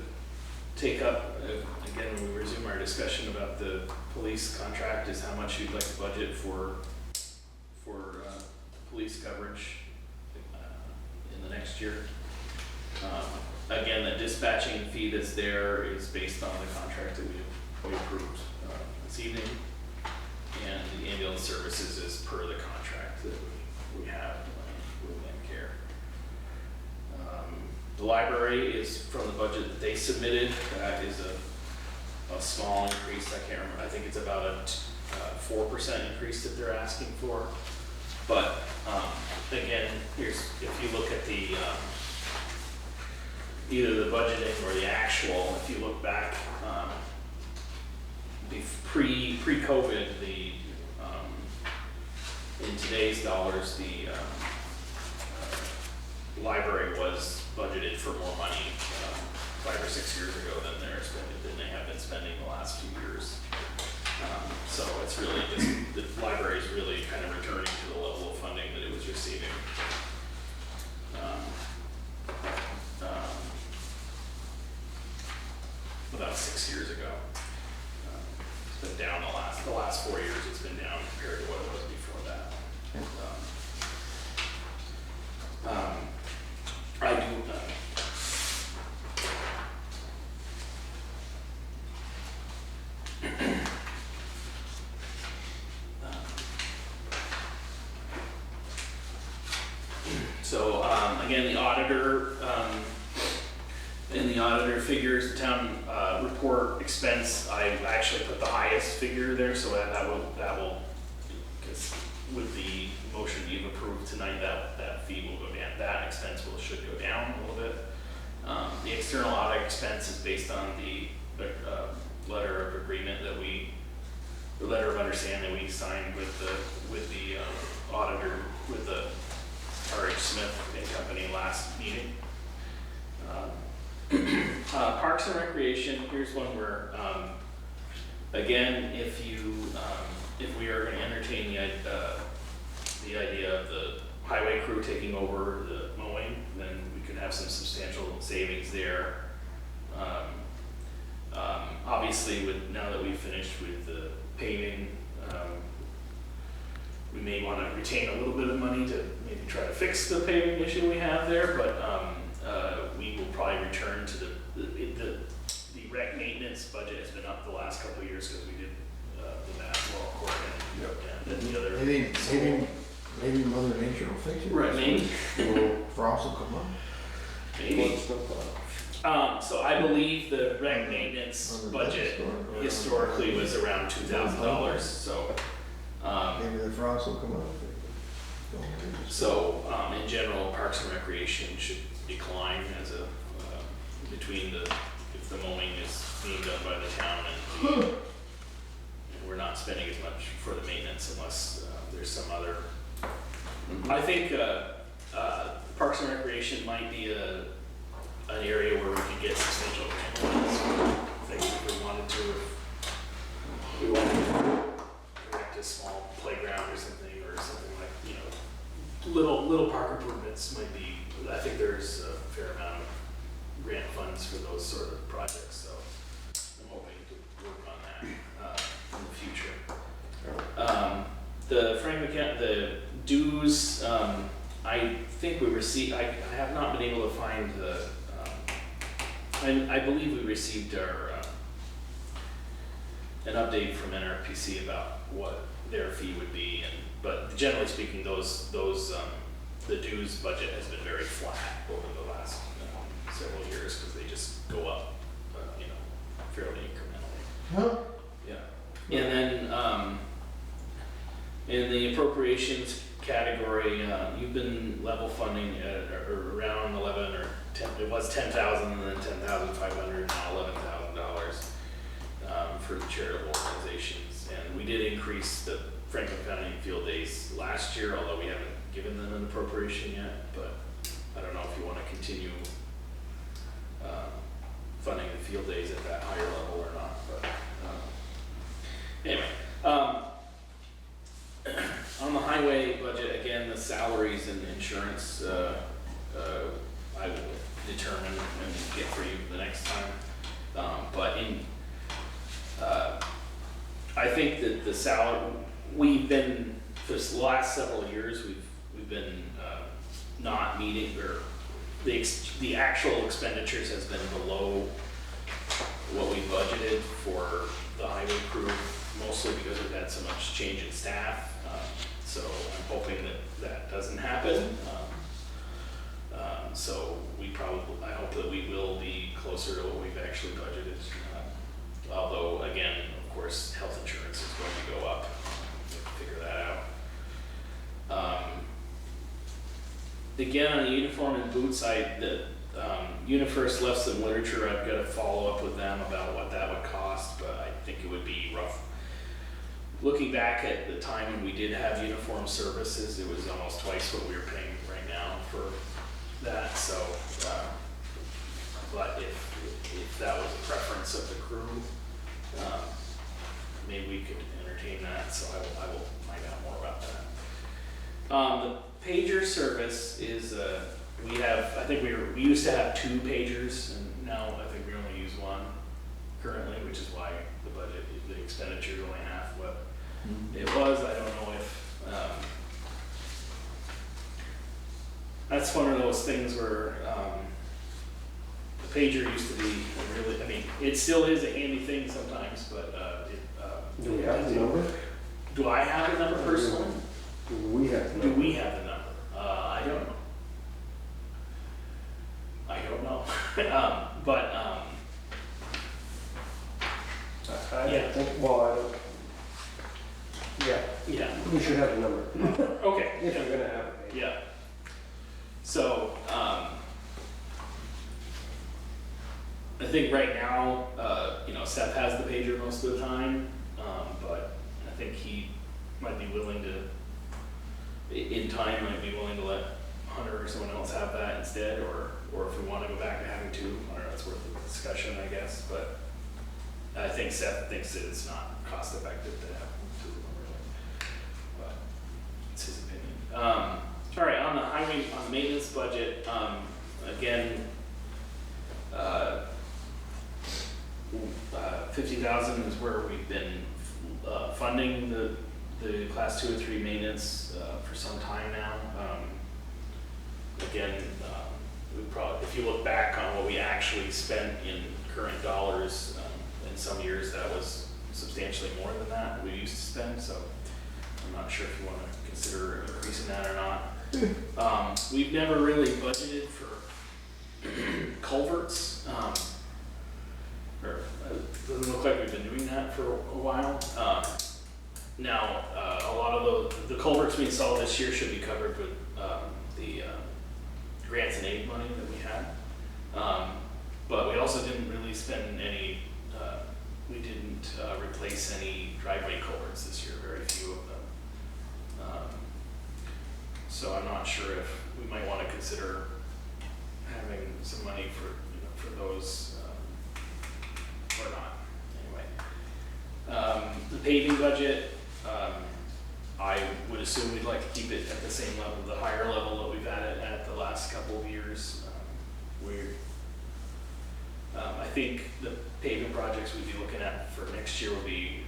take up, again, when we resume our discussion about the police contract, is how much you'd like to budget for police coverage in the next year. Again, the dispatching fee that's there is based on the contract that we approved this evening, and the ambulance services is per the contract that we have with Care. The library is from the budget that they submitted, that is a small increase, I can't remember, I think it's about a 4% increase that they're asking for. But, again, if you look at the, either the budgeting or the actual, if you look back, pre-COVID, in today's dollars, the library was budgeted for more money 5 or 6 years ago than they have been spending the last few years. So it's really just, the library is really kind of returning to the level of funding that it was receiving. About 6 years ago. It's been down the last 4 years, it's been down compared to what it was before that. I do, so, again, the auditor, in the auditor figures, the town report expense, I actually put the highest figure there, so that will, because with the motion you've approved tonight, that fee will go down, that expense should go down a little bit. The external audit expense is based on the letter of agreement the letter of understanding we signed with the auditor, with the R.H. Smith and Company last meeting. Parks and Recreation, here's one where, again, if we are gonna entertain the idea of the highway crew taking over the mowing, then we could have some substantial savings there. Obviously, now that we've finished with the paving, we may wanna retain a little bit of money to maybe try to fix the paving issue we have there, but we will probably return to the rec maintenance budget has been up the last couple of years because we did the basketball court and the other. Maybe Mother Nature will fix it. Right, maybe. Frost will come up. Maybe. So I believe the rec maintenance budget historically was around $2,000, so. Maybe the frost will come up. So, in general, Parks and Recreation should decline as between if the mowing is being done by the town and we're not spending as much for the maintenance unless there's some other. I think Parks and Recreation might be an area where we could get substantial grant funds. If we wanted to erect a small playground or something like, little park improvements might be, I think there's a fair amount of grant funds for those sort of projects, so I'm hoping to work on that in the future. The dues, I think we received, I have not been able to find I believe we received an update from NRPC about what their fee would be, but generally speaking, the dues budget has been very flat over the last several years because they just go up, fairly incrementally. Huh? Yeah. And then in the appropriations category, you've been level funding at around 11 or 10. It was 10,000 and then 10,500, now $11,000 for the charitable organizations. And we did increase the Franklin County Field Days last year, although we haven't given them an appropriation yet. But I don't know if you want to continue funding the field days at that higher level or not. But anyway. On the highway budget, again, the salaries and insurance, I will determine and get for you the next time. But I think that the salary, we've been, for the last several years, we've been not meeting, or the actual expenditures has been below what we budgeted for the highway crew, mostly because we've had so much change in staff. So I'm hoping that doesn't happen. So I hope that we will be closer to what we've actually budgeted. Although, again, of course, health insurance is going to go up. We have to figure that out. Again, on the uniform and boot side, the UniFirst left some literature. I've got to follow up with them about what that would cost, but I think it would be rough. Looking back at the time when we did have uniform services, it was almost twice what we were paying right now for that. So, but if that was a preference of the crew, maybe we could entertain that. So I will find out more about that. The pager service is I think we used to have 2 pagers, and now I think we only use 1 currently, which is why the expenditure is only half what it was. I don't know if that's one of those things where the pager used to be really, I mean, it still is a handy thing sometimes, but Do we have the number? do I have the number personally? Do we have the Do number? we have the number? I don't know. I don't know. But I Yeah. don't think, well, I don't. Yeah, yeah, we should have the number, okay. if Yeah. we're gonna have it. Yeah. So, I think right now, Seth has the pager most of the time, but I think he might be willing to, in time, might be willing to let Hunter or someone else have that instead, or if we want to go back to having 2, I don't know, it's worth a discussion, I guess, but I think Seth thinks that it's not cost effective to have 2 of them really, but it's his opinion. All right, on the maintenance budget, again, 50,000 is where we've been funding the class 2 and 3 maintenance for some time now. Again, if you look back on what we actually spent in current dollars, in some years that was substantially more than that we used to spend. So I'm not sure if you want to consider increasing that or not. We've never really budgeted for culverts. It doesn't look like we've been doing that for a while. Now, a lot of the culverts we installed this year should be covered with the grants and aid money that we had. But we also didn't really spend any, we didn't replace any driveway culverts this year, very few of them. So I'm not sure if we might want to consider having some money for those or not. Anyway, the paving budget, I would assume we'd like to keep it at the same level, the higher level that we've had it at the last couple of years. I think the paving projects we'd be looking at for next year will be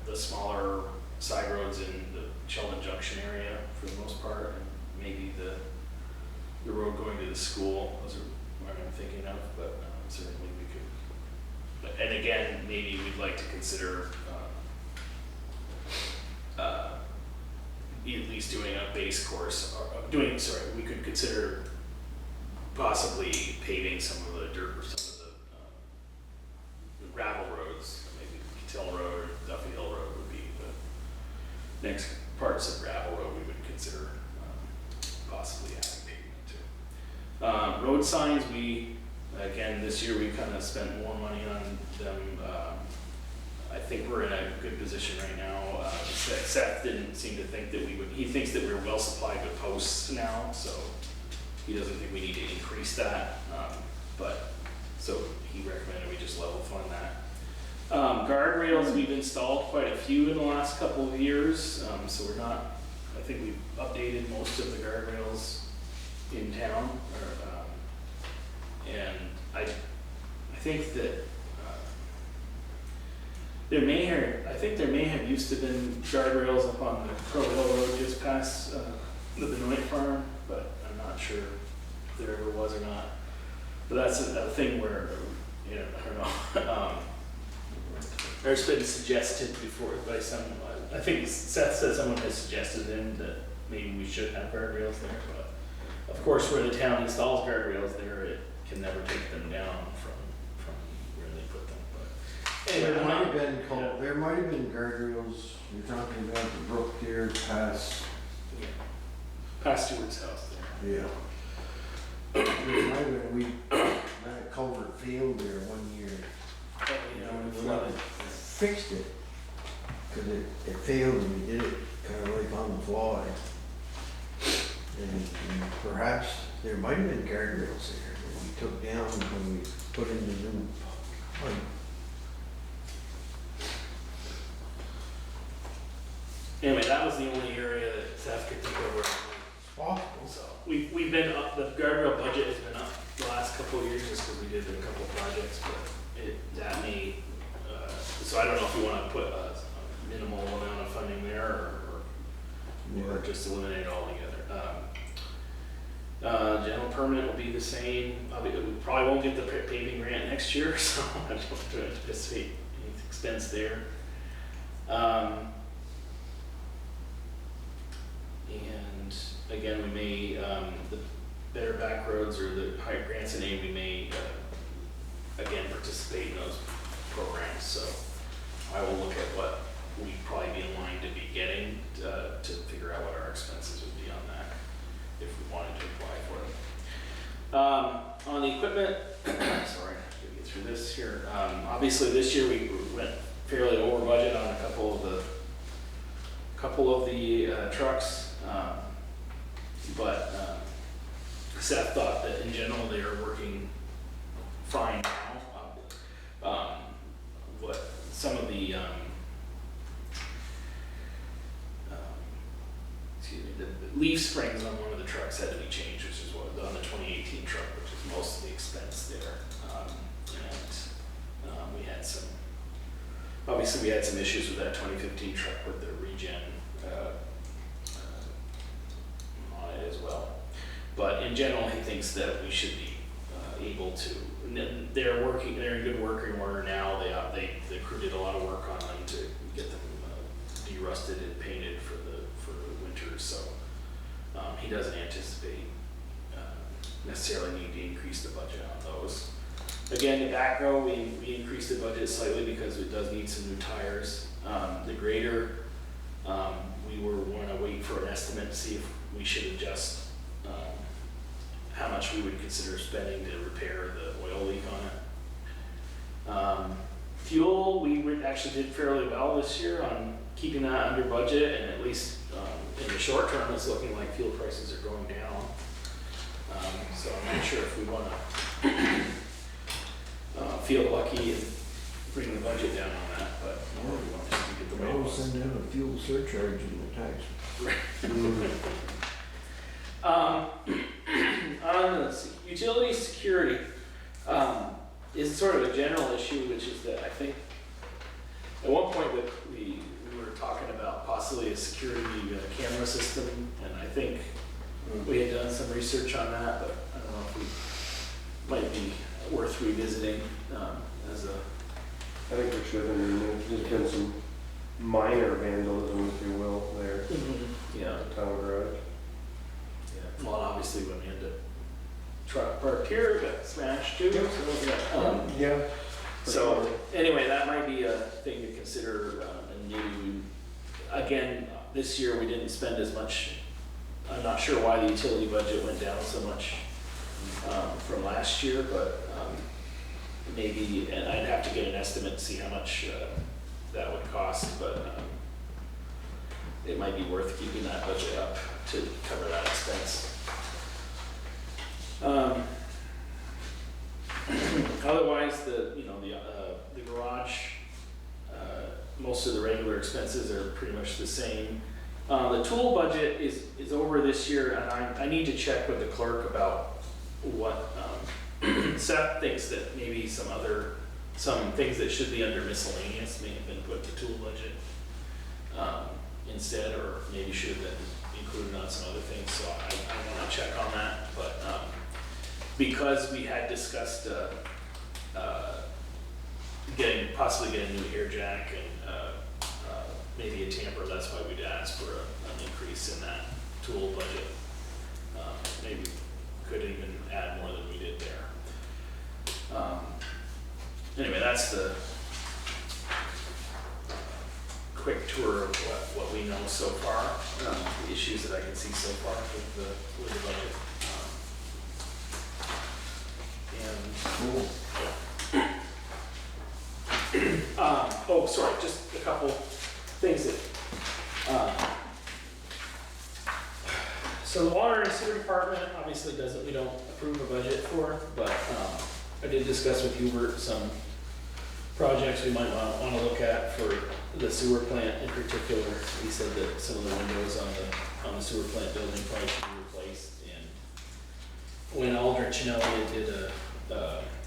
the smaller side roads in the Sheldon Junction area for the most part, and maybe the road going to the school. Those are what I'm thinking of, but certainly we could. And again, maybe we'd like to consider at least doing a base course, we could consider possibly paving some of the dirt or some of the gravel roads. Maybe Kittle Road or Duffy Hill Road would be the next parts of gravel road we would consider possibly having pavement to. Road signs, again, this year we kind of spent more money on them. I think we're in a good position right now. Seth didn't seem to think that he thinks that we're well supplied with posts now, so he doesn't think we need to increase that. So he recommended we just level fund that. Guardrails, we've installed quite a few in the last couple of years, so I think we've updated most of the guardrails in town. And I think that there may have used to been guardrails up on the Crow Hill Road just past the Benoit Farm, but I'm not sure if there ever was or not. But that's a thing where, I don't know. There's been suggested before by someone. I think Seth said someone has suggested him that maybe we should have guardrails there, but Of course, where the town installs guardrails there, it can never take them down from where they put them, but. Anyway, There I'm might not- have been, yeah. there might have been guardrails, you're talking about the brook there past, Yeah. Past Stewart's house there. yeah. There might have been, we, that culvert failed there one year. Oh, You yeah, know, when it we flooded. fixed it, cause it failed and we did it kinda like on the fly. And perhaps there might have been guardrails there that we took down when we put in the new pipe. Anyway, that was the only area that Seth could think of where. Possible. So we've been up, the guardrail budget has been up the last couple of years just because we did a couple of projects, but that may, so I don't know if you wanna put a minimal amount of funding there or just eliminate it altogether. General permit will be the same, we probably won't get the paving grant next year, so I don't anticipate any expense there. And again, we may, the Better Back Roads or the higher grants and aid, we may, again, participate in those programs, so I will look at what we'd probably be in line to be getting, to figure out what our expenses would be on that, if we wanted to apply for them. On the equipment, sorry, to get through this here, obviously this year we went fairly over budget on a couple of the trucks. But Seth thought that in general they are working fine now. What some of the, excuse me, the leaf springs on one of the trucks had to be changed, which is what, on the 2018 truck, which is most of the expense there. We had obviously we had some issues with that 2015 truck with the regen on it as well. But in general, he thinks that we should be able to, they're in good working order now. The crew did a lot of work on them to get them de-rusted and painted for the winter, so he doesn't anticipate necessarily need to increase the budget on those. Again, the back row, we increased the budget slightly because it does need some new tires. The grader, we want to wait for an estimate to see if we should adjust how much we would consider spending to repair the oil leak on it. Fuel, we actually did fairly well this year on keeping that under budget, and at least in the short term, it's looking like fuel prices are going down. So I'm not sure if we want to feel lucky and bring the budget down on that, but we want to get the way it We'll was. send in a fuel surcharge in the tax. On the utility security, is sort of a general issue, which is that I think at one point that we were talking about possibly a security camera system, and I think we had done some research on that, but I don't know if we might be worth revisiting as a. I think we should, I mean, there's been some minor vandalism, if you will, there, Yeah. at the town garage. Yeah. Well, obviously when we had the truck parked here, it got smashed too. So, Yeah. So, anyway, that might be a thing to consider, and maybe again, this year we didn't spend as much. I'm not sure why the utility budget went down so much from last year, but maybe, and I'd have to get an estimate to see how much that would cost, but it might be worth keeping that budget up to cover that expense. Otherwise, the garage, most of the regular expenses are pretty much the same. The tool budget is over this year, and I need to check with the clerk about what Seth thinks that maybe some things that should be under miscellaneous may have been put to tool budget instead, or maybe should have been included on some other things, so I want to check on that, but because we had discussed possibly getting a new air jack and maybe a tamper, that's why we'd ask for an increase in that tool budget. Maybe could even add more than we did there. Anyway, that's the quick tour of what we know so far, the issues that I can see so far with the budget. Oh, sorry, just a couple things that, so the water and sewer department obviously doesn't, we don't approve a budget for, but, I did discuss with Hubert some projects we might wanna look at for the sewer plant in particular. He said that some of the windows on the sewer plant building probably should be replaced, and when Aldrich and Elliott did a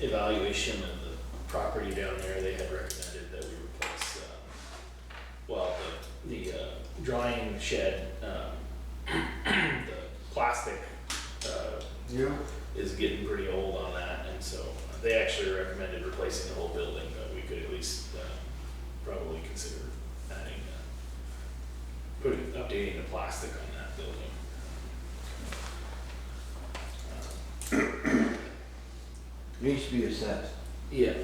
evaluation of the property down there, they had recommended that we replace, the drying shed, the plastic, Yeah. is getting pretty old on that, and so they actually recommended replacing the whole building, but we could at least, probably consider adding, updating the plastic on that building. Needs to be assessed. Yeah.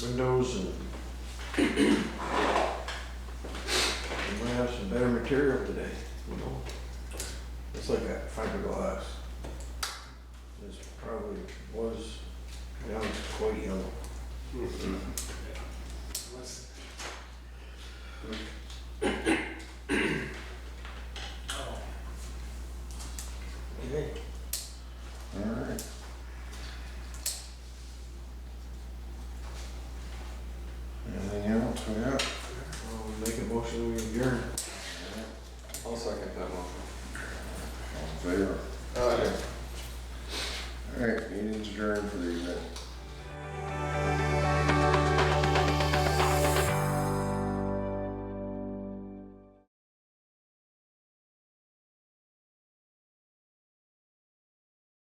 Windows and we might have some better material today, you know? It's like that fiberglass. This probably was, now it's quite young. Let's- Okay. Alright. Anything else we got? I'll make a motion, we adjourn. I'll second that motion. All in favor? Alright, meeting's adjourned for the evening.